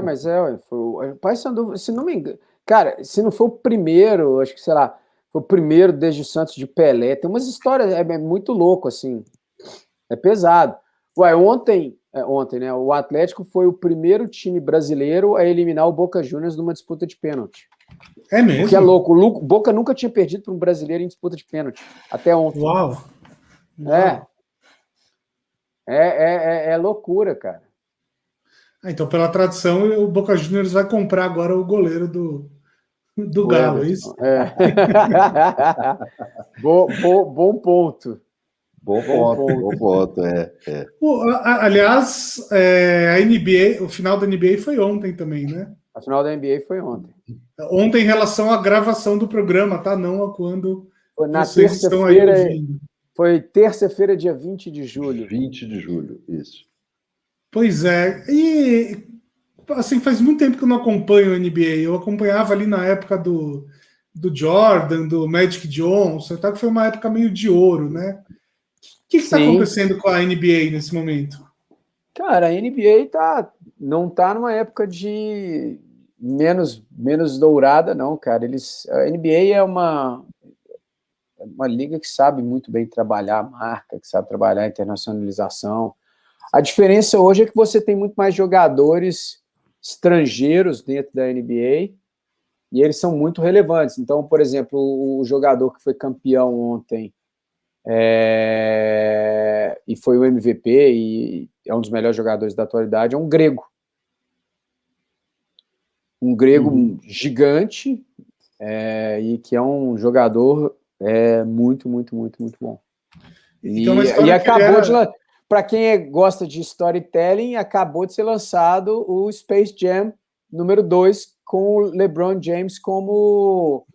Mas foi o Paysandu, se não me engano. Cara, se não for o primeiro, acho que, sei lá, foi o primeiro desde o Santos de Pelé. Tem umas histórias, é muito louco, assim. É pesado. Ontem, né? O Atlético foi o primeiro time brasileiro a eliminar o Boca Juniors numa disputa de pênalti. É mesmo? O que é louco. O Boca nunca tinha perdido para um brasileiro em disputa de pênalti. Até ontem. Uau! É loucura, cara. Então, pela tradição, o Boca Juniors vai comprar agora o goleiro do Galo, é isso? Bom ponto. Bom ponto. Aliás, a NBA, o final da NBA foi ontem também, né? A final da NBA foi ontem. Ontem em relação à gravação do programa, tá? Não a quando vocês estão aí ouvindo. Foi terça-feira, dia 20 de julho. 20 de julho, isso. Pois é. E, assim, faz muito tempo que eu não acompanho a NBA. Eu acompanhava ali na época do Jordan, do Magic Johnson, que foi uma época meio de ouro, né? O que está acontecendo com a NBA nesse momento? Cara, a NBA não tá numa época de menos dourada, não, cara. A NBA é uma liga que sabe muito bem trabalhar a marca, que sabe trabalhar a internacionalização. A diferença hoje é que você tem muito mais jogadores estrangeiros dentro da NBA e eles são muito relevantes. Então, por exemplo, o jogador que foi campeão ontem e foi o MVP e é um dos melhores jogadores da atualidade, é um grego. Um grego gigante e que é um jogador muito, muito, muito, muito bom. E acabou de... Para quem gosta de storytelling, acabou de ser lançado o Space Jam número 2 com o LeBron James como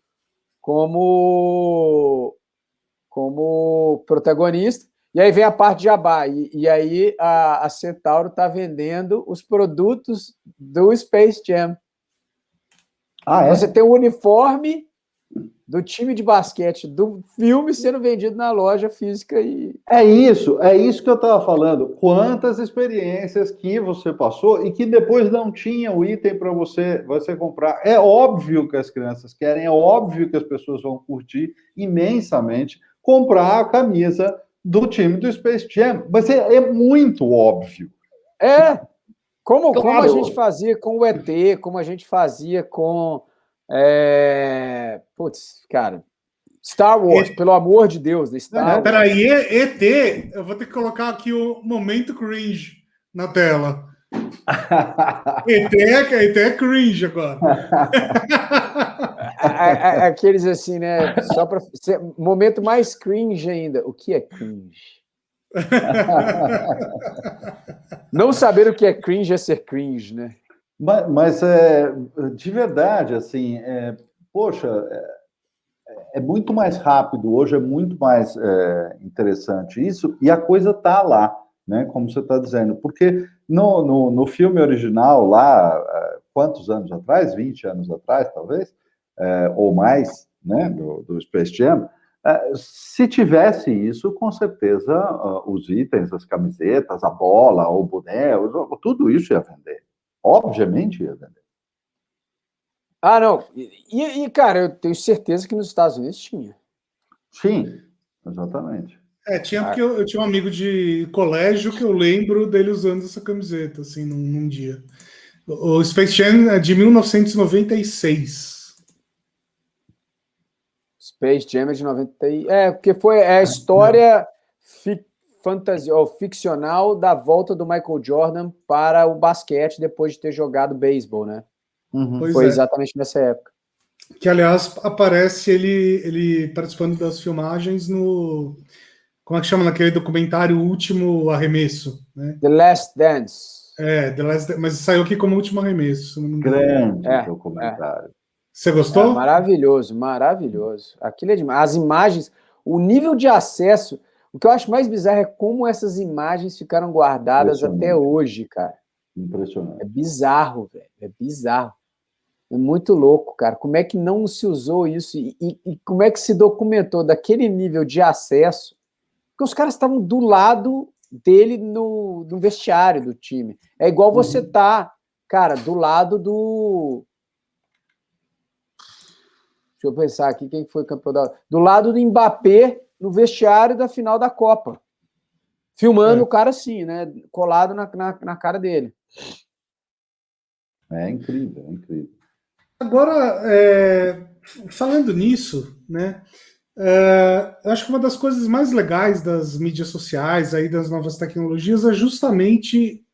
protagonista. E aí vem a parte de jabá. E aí a Centauro está vendendo os produtos do Space Jam. Você tem o uniforme do time de basquete do filme sendo vendido na loja física. É isso que eu estava falando. Quantas experiências que você passou e que depois não tinha o item para você comprar. É óbvio que as crianças querem, é óbvio que as pessoas vão curtir imensamente comprar a camisa do time do Space Jam. Mas é muito óbvio. Como a gente fazia com o ET, como a gente fazia com... cara... Star Wars, pelo amor de Deus, Star Wars. Peraí, ET, eu vou ter que colocar aqui o momento cringe na tela. ET é cringe agora. Aqueles assim, né? Só para ser momento mais cringe ainda. O que é cringe? Não saber o que é cringe é ser cringe, né? Mas de verdade, assim, poxa, é muito mais rápido, hoje é muito mais interessante isso, e a coisa tá lá, né, como você está dizendo, porque no filme original lá, quantos anos atrás? 20 anos atrás, talvez, ou mais, né, do Space Jam, se tivesse isso, com certeza os itens, as camisetas, a bola, o boné, tudo isso ia vender. Obviamente ia vender. Não. E, cara, eu tenho certeza que nos Estados Unidos tinha. Sim, exatamente. Tinha porque eu tinha um amigo de colégio que eu lembro dele usando essa camiseta, assim, num dia. O Space Jam é de 1996. Space Jam é de 90. Porque foi a história ficcional da volta do Michael Jordan para o basquete depois de ter jogado beisebol, né? Foi exatamente nessa época. Que, aliás, aparece ele participando das filmagens no... Como é que chama naquele documentário Último Arremesso, né? The Last Dance. Mas saiu aqui como Último Arremesso, se não me engano. Grande documentário. Você gostou? Maravilhoso, maravilhoso. Aquilo é demais. As imagens, o nível de acesso, o que eu acho mais bizarro é como essas imagens ficaram guardadas até hoje, cara. Impressionante. É bizarro, velho. É bizarro. É muito louco, cara. Como é que não se usou isso e como é que se documentou daquele nível de acesso? Porque os caras estavam do lado dele no vestiário do time. É igual você tá, cara, do lado do... Deixa eu pensar aqui quem foi campeão do lado do Mbappé no vestiário da final da Copa. Filmando o cara assim, né? Colado na cara dele. É incrível, é incrível. Agora, falando nisso, né? Eu acho que uma das coisas mais legais das mídias sociais, aí das novas tecnologias, é justamente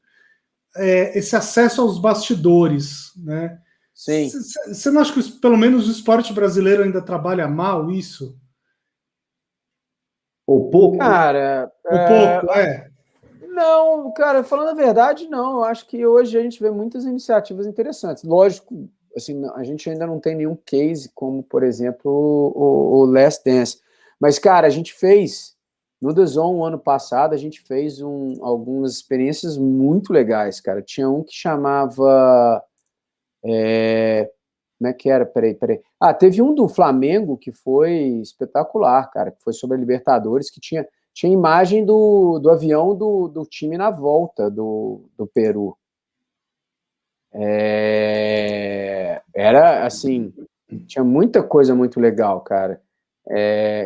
esse acesso aos bastidores, né? Sim. Você não acha que pelo menos o esporte brasileiro ainda trabalha mal isso? Ou pouco? Cara, Não, cara, falando a verdade, não. Eu acho que hoje a gente vê muitas iniciativas interessantes. Lógico, assim, a gente ainda não tem nenhum case como, por exemplo, o Last Dance. Mas, cara, a gente fez, no The Zone, ano passado, a gente fez algumas experiências muito legais, cara. Tinha um que chamava... como é que era? Peraí. Teve um do Flamengo que foi espetacular, cara, que foi sobre a Libertadores, que tinha imagem do avião do time na volta do Peru. Era, assim, tinha muita coisa muito legal, cara.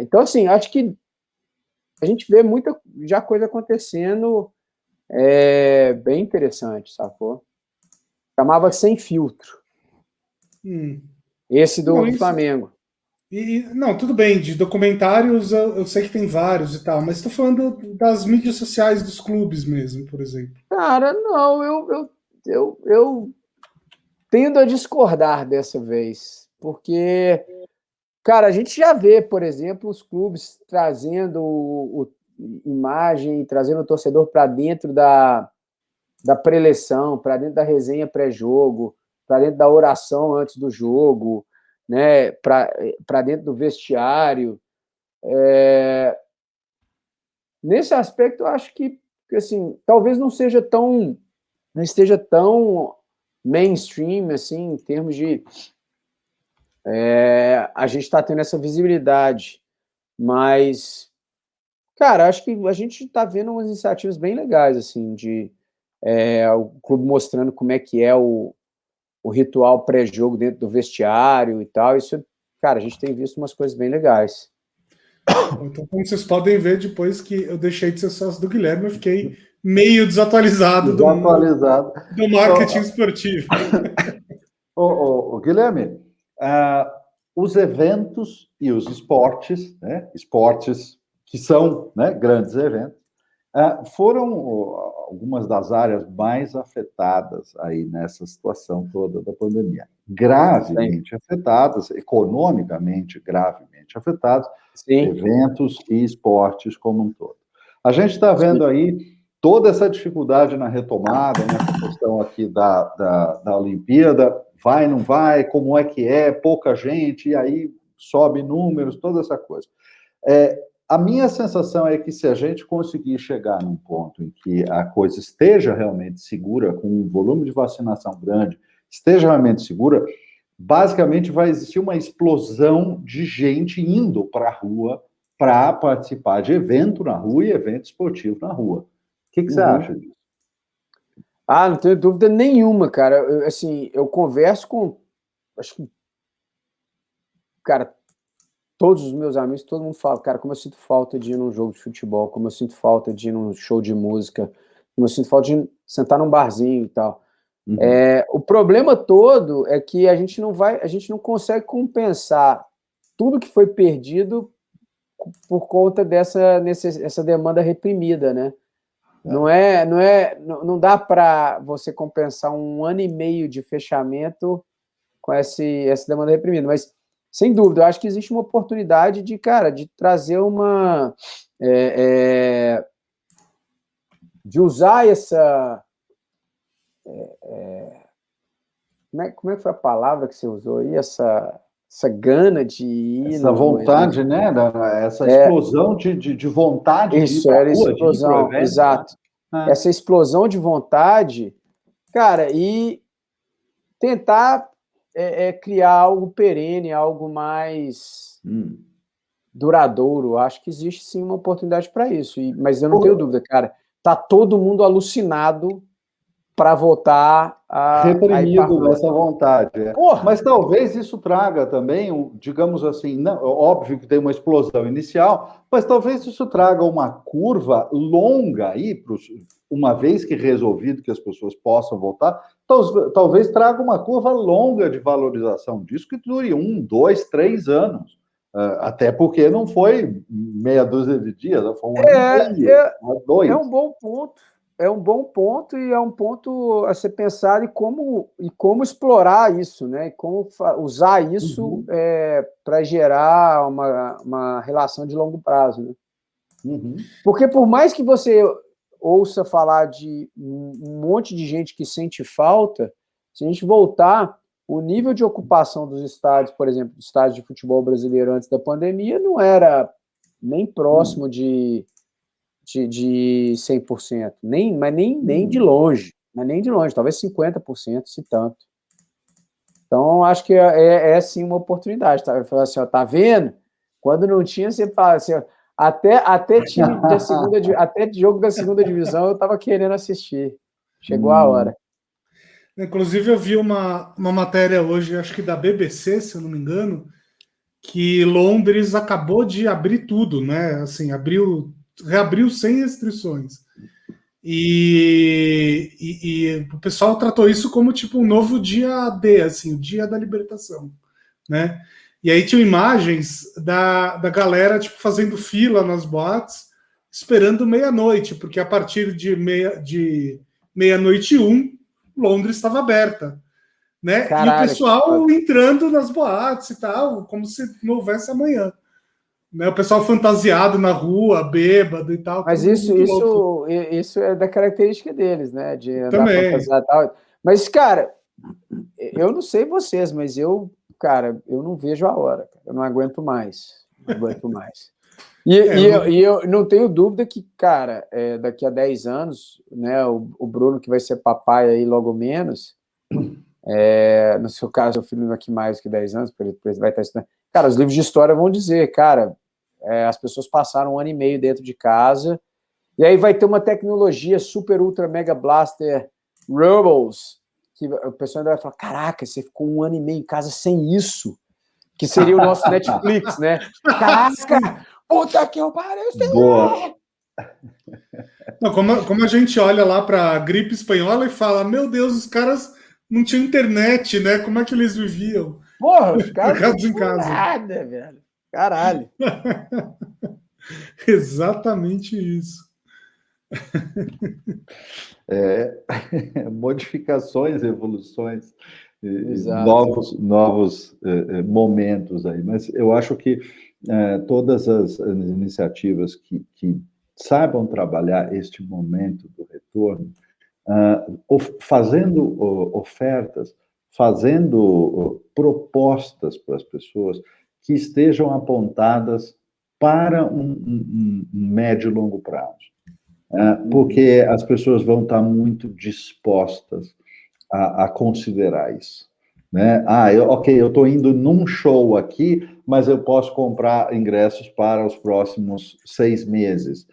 Então, assim, acho que a gente vê muita já coisa acontecendo bem interessante, sacou? Chamava Sem Filtro. Esse do Não, Flamengo. não, tudo bem, de documentários eu sei que tem vários e tal, mas estou falando das mídias sociais dos clubes mesmo, por exemplo. Cara, não, eu tendo a discordar dessa vez, porque, cara, a gente já vê, por exemplo, os clubes trazendo imagem, trazendo o torcedor para dentro da preleção, para dentro da resenha pré-jogo, para dentro da oração antes do jogo, né, para dentro do vestiário. Nesse aspecto, eu acho que assim, talvez não esteja tão mainstream assim, em termos de a gente está tendo essa visibilidade, mas, cara, acho que a gente está vendo umas iniciativas bem legais, assim, de o clube mostrando como é que é o ritual pré-jogo dentro do vestiário e tal. Isso, cara, a gente tem visto umas coisas bem legais. Então, como vocês podem ver, depois que eu deixei de ser sócio do Guilherme, eu fiquei meio desatualizado do mundo Desatualizado. do marketing esportivo. Guilherme, os eventos e os esportes, né, esportes que são, né, grandes eventos, foram algumas das áreas mais afetadas aí nessa situação toda da pandemia. Gravemente afetadas, economicamente gravemente afetadas, Sim. eventos e esportes como um todo. A gente está vendo aí toda essa dificuldade na retomada, nessa questão aqui da Olimpíada, vai, não vai, como é, pouca gente, e aí sobe números, toda essa coisa. A minha sensação é que se a gente conseguir chegar num ponto em que a coisa esteja realmente segura, com um volume de vacinação grande, esteja realmente segura, basicamente vai existir uma explosão de gente indo para a rua para participar de evento na rua e evento esportivo na rua. O que você acha disso? Não tenho dúvida nenhuma, cara. Eu converso com, acho que, cara, todos os meus amigos, todo mundo fala, cara, como eu sinto falta de ir num jogo de futebol, como eu sinto falta de ir num show de música, como eu sinto falta de sentar num barzinho e tal. O problema todo é que a gente não consegue compensar tudo que foi perdido por conta essa demanda reprimida, né? Não dá para você compensar 1 ano e meio de fechamento com essa demanda reprimida, mas sem dúvida, eu acho que existe uma oportunidade de trazer de usar essa como é que foi a palavra que você usou aí? Essa gana de ir. Essa vontade, né? Essa explosão de vontade de ir para a rua, de ir para o evento. Exato. Né? Essa explosão de vontade, cara, e tentar criar algo perene, algo mais duradouro. Acho que existe sim uma oportunidade para isso. Mas eu não tenho dúvida, cara. Tá todo mundo alucinado para voltar reprimido nessa vontade. Mas talvez isso traga também, digamos assim, não, óbvio que tem uma explosão inicial, mas talvez isso traga uma curva longa aí, uma vez que resolvido que as pessoas possam voltar, talvez traga uma curva longa de valorização disso que dure 1, 2, 3 anos. Até porque não foi meia dúzia de dias, foi 1 ano e meio, 2. É um bom ponto. É um bom ponto e é um ponto a ser pensado em como explorar isso, né? Como usar isso para gerar uma relação de longo prazo, né? Porque por mais que você ouça falar de um monte de gente que sente falta, se a gente voltar, o nível de ocupação dos estádios, por exemplo, dos estádios de futebol brasileiro antes da pandemia, não era nem próximo de 100%, mas nem de longe, talvez 50%, se tanto. Então, acho que sim uma oportunidade, tá? Eu falo assim, ó, tá vendo? Quando não tinha, você fala assim, ó, até time da até jogo da segunda divisão eu estava querendo assistir. Chegou a hora. Inclusive, eu vi uma matéria hoje, acho que da BBC, se eu não me engano, que Londres acabou de abrir tudo, né? Assim, reabriu sem restrições. E o pessoal tratou isso como tipo um novo dia D, assim, o dia da libertação. né? E aí tinham imagens da galera tipo, fazendo fila nas boates, esperando meia-noite, porque a partir de meia-noite e 1, Londres estava aberta, né? Caralho, e o pessoal entrando nas boates e tal, como se não houvesse amanhã. Né, o pessoal fantasiado na rua, bêbado e tal. Mas isso é da característica deles, né? De andar Também. fantasiado e tal. Mas, cara, eu não sei vocês, mas eu não vejo a hora. Eu não aguento mais. Não aguento mais. E eu não tenho dúvida que, cara, daqui a 10 anos, né, o Bruno, que vai ser papai aí logo menos, no seu caso, o filho aqui mais que 10 anos, porque ele vai estar estudando. Cara, os livros de história vão dizer, cara, as pessoas passaram 1 ano e meio dentro de casa, e aí vai ter uma tecnologia super, ultra, mega blaster, Rebels, que o pessoal ainda vai falar, caraca, você ficou 1 ano e meio em casa sem isso, que seria o nosso Netflix, né? Caraca, puta que eu pariu, Boa. Não, como a gente olha lá para a gripe espanhola e fala, meu Deus, os caras não tinham internet, né? Como é que eles viviam? Porra, os caras não em casa. Nada, velho. Caralho. Exatamente isso. Modificações, evoluções, novos momentos aí. Mas eu acho que todas as iniciativas que saibam trabalhar este momento do retorno, fazendo ofertas, fazendo propostas para as pessoas que estejam apontadas para um médio e longo prazo. Porque as pessoas vão estar muito dispostas a considerar isso. Né? Eu estou indo num show aqui, mas eu posso comprar ingressos para os próximos 6 meses.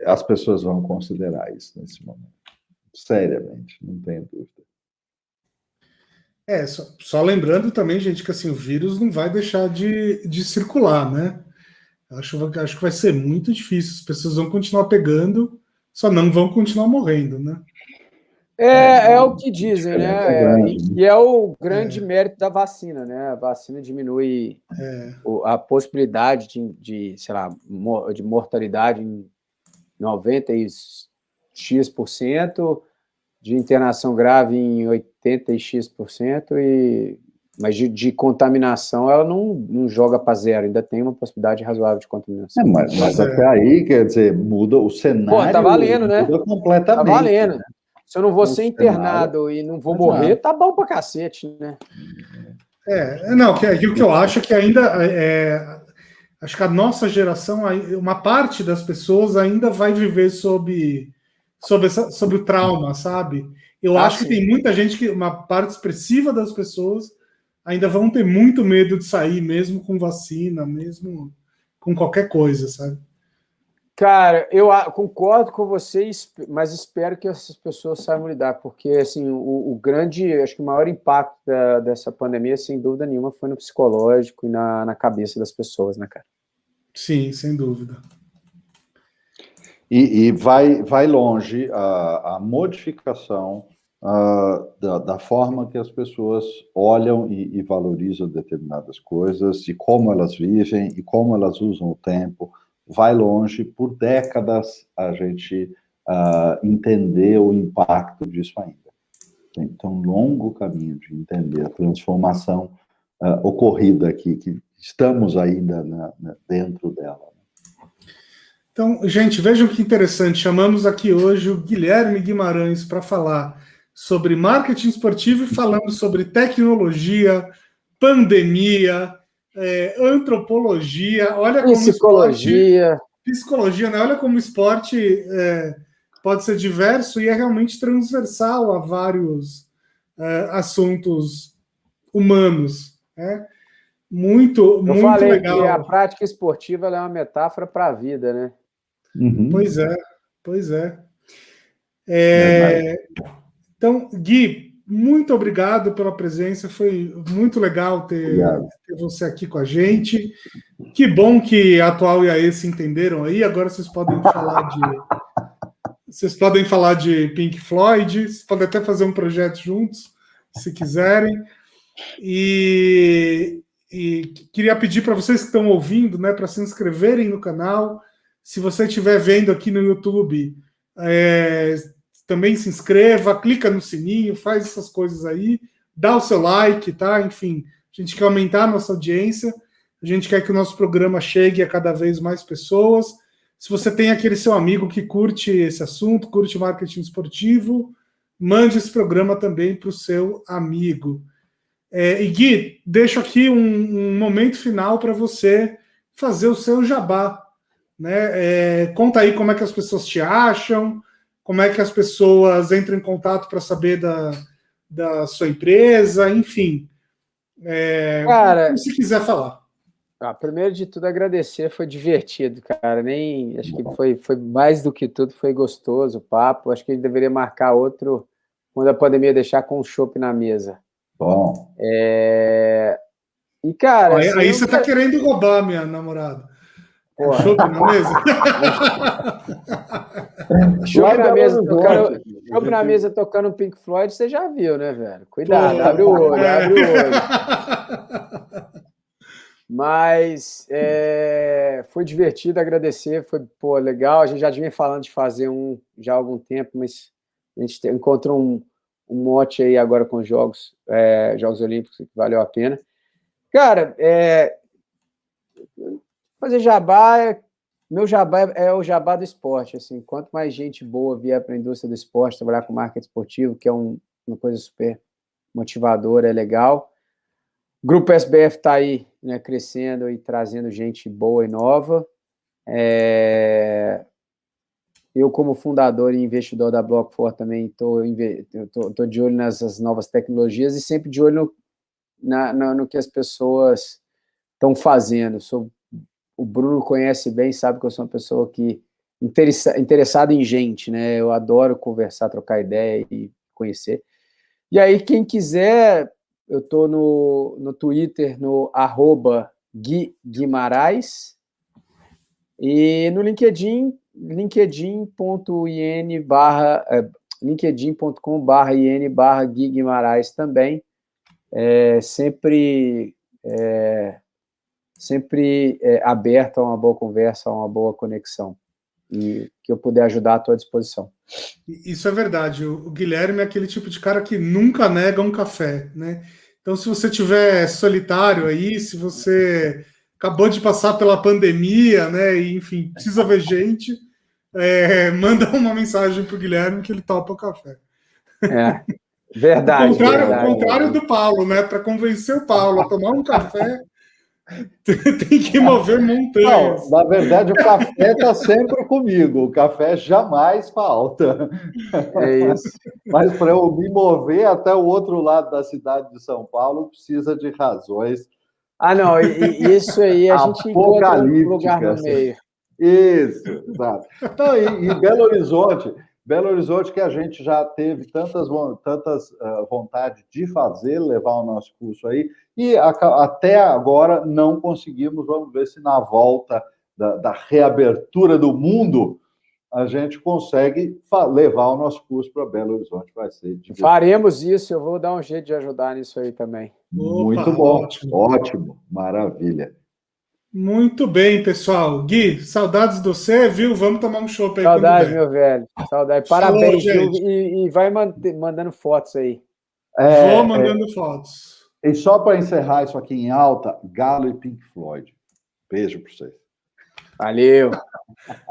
As pessoas vão considerar isso nesse momento. Seriamente, não tenho dúvida. Só lembrando também, gente, que assim, o vírus não vai deixar de circular, né? Acho que vai ser muito difícil. As pessoas vão continuar pegando, só não vão continuar morrendo, né? É o que dizem, né? E é o grande mérito da vacina, né? A vacina diminui a possibilidade de, sei lá, de mortalidade em 90x%, de internação grave em 80x%, mas de contaminação ela não joga para zero, ainda tem uma possibilidade razoável de contaminação. Mas até aí, quer dizer, muda o cenário. Pô, tá valendo, né? Muda completamente. Tá valendo. Né? Se eu não vou ser internado e não vou morrer, tá bom pra cacete, né? O que eu acho é que ainda acho que a nossa geração, uma parte das pessoas ainda vai viver sob o trauma, sabe? Eu acho que tem muita gente uma parte expressiva das pessoas ainda vão ter muito medo de sair, mesmo com vacina, mesmo com qualquer coisa, sabe? Cara, eu concordo com vocês, mas espero que essas pessoas saibam lidar, porque assim, acho que o maior impacto dessa pandemia, sem dúvida nenhuma, foi no psicológico e na cabeça das pessoas, né, cara? Sim, sem dúvida. E vai longe a modificação da forma que as pessoas olham e valorizam determinadas coisas, e como elas vivem, e como elas usam o tempo. Vai longe, por décadas a gente entender o impacto disso ainda. Tem um longo caminho de entender a transformação ocorrida aqui, que estamos ainda dentro dela. Então, gente, vejam que interessante. Chamamos aqui hoje o Guilherme Guimarães para falar sobre marketing esportivo e falamos sobre tecnologia, pandemia, antropologia, olha como psicologia, né? Olha como o esporte pode ser diverso e é realmente transversal a vários assuntos humanos. Né? Muito falei legal. Que a prática esportiva é uma metáfora para a vida, né? Uhum. Pois é. Então, Gui, muito obrigado pela presença, foi muito legal ter você aqui com a gente. Que bom que a Atual e a E se entenderam aí, agora vocês podem falar de Pink Floyd, vocês podem até fazer um projeto juntos, se quiserem. E E queria pedir para vocês que estão ouvindo, né, para se inscreverem no canal. Se você estiver vendo aqui no YouTube, também se inscreva, clica no sininho, faz essas coisas aí, dá o seu like, tá? Enfim, a gente quer aumentar a nossa audiência, a gente quer que o nosso programa chegue a cada vez mais pessoas. Se você tem aquele seu amigo que curte esse assunto, curte marketing esportivo, mande esse programa também para o seu amigo. E Gui, deixo aqui um momento final para você fazer o seu jabá, né? Conta aí como é que as pessoas te acham, como é que as pessoas entram em contato para saber da sua empresa, enfim. Cara, se quiser falar. Primeiro de tudo, agradecer, foi divertido, cara. Acho que foi mais do que tudo, foi gostoso o papo. Acho que a gente deveria marcar outro quando a pandemia deixar com o chopp na mesa. Bom. E, cara. Aí você tá querendo roubar minha namorada. Porra. Chopp na mesa? Chopp na mesa tocando Pink Floyd, você já viu, né, velho? Cuidado, abre o olho, abre o olho. Mas foi divertido, agradecer, foi legal. A gente já vinha falando de fazer já há algum tempo, mas a gente encontrou um mote aí agora com os Jogos Olímpicos que valeu a pena. Cara, fazer jabá, meu jabá é o jabá do esporte. Assim, quanto mais gente boa vier para a indústria do esporte, trabalhar com marketing esportivo, que é uma coisa super motivadora, é legal. O Grupo SBF está aí, né, crescendo e trazendo gente boa e nova. Eu, como fundador e investidor da Block4, também estou de olho nessas novas tecnologias e sempre de olho no que as pessoas estão fazendo. O Bruno conhece bem, sabe que eu sou uma pessoa interessada em gente, né? Eu adoro conversar, trocar ideia e conhecer. E aí, quem quiser, eu estou no Twitter, no @Gui Guimarães, e no LinkedIn, linkedin.com/Gui Guimarães também. Sempre aberto a uma boa conversa, a uma boa conexão. E que eu puder ajudar, à tua disposição. Isso é verdade. O Guilherme é aquele tipo de cara que nunca nega um café, né? Então, se você tiver solitário aí, se você acabou de passar pela pandemia, né? E, enfim, precisa ver gente, manda uma mensagem para o Guilherme que ele topa o café. Verdade. O contrário do Paulo, né? Para convencer o Paulo a tomar um café, tem que mover montanhas. Não, na verdade, o café está sempre comigo. O café jamais falta. É isso. Mas para eu me mover até o outro lado da cidade de São Paulo, precisa de razões. Não, isso aí a gente encontra um lugar no meio. Isso, exato. Então, em Belo Horizonte que a gente já teve tantas vontade de fazer, levar o nosso curso aí, e até agora não conseguimos. Vamos ver se na volta da reabertura do mundo a gente consegue levar o nosso curso para Belo Horizonte. Vai ser divertido. Faremos isso, eu vou dar um jeito de ajudar nisso aí também. Muito bom, ótimo, maravilha. Muito bem, pessoal. Gui, saudades de você, viu? Vamos tomar um chopp aí. Saudade, meu velho. Saudade. Parabéns, viu? E vai mandando fotos aí. Vou mandando fotos. E só para encerrar isso aqui em alta, Galo e Pink Floyd. Beijo para vocês. Valeu.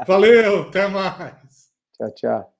Valeu, até mais. Tchau, tchau.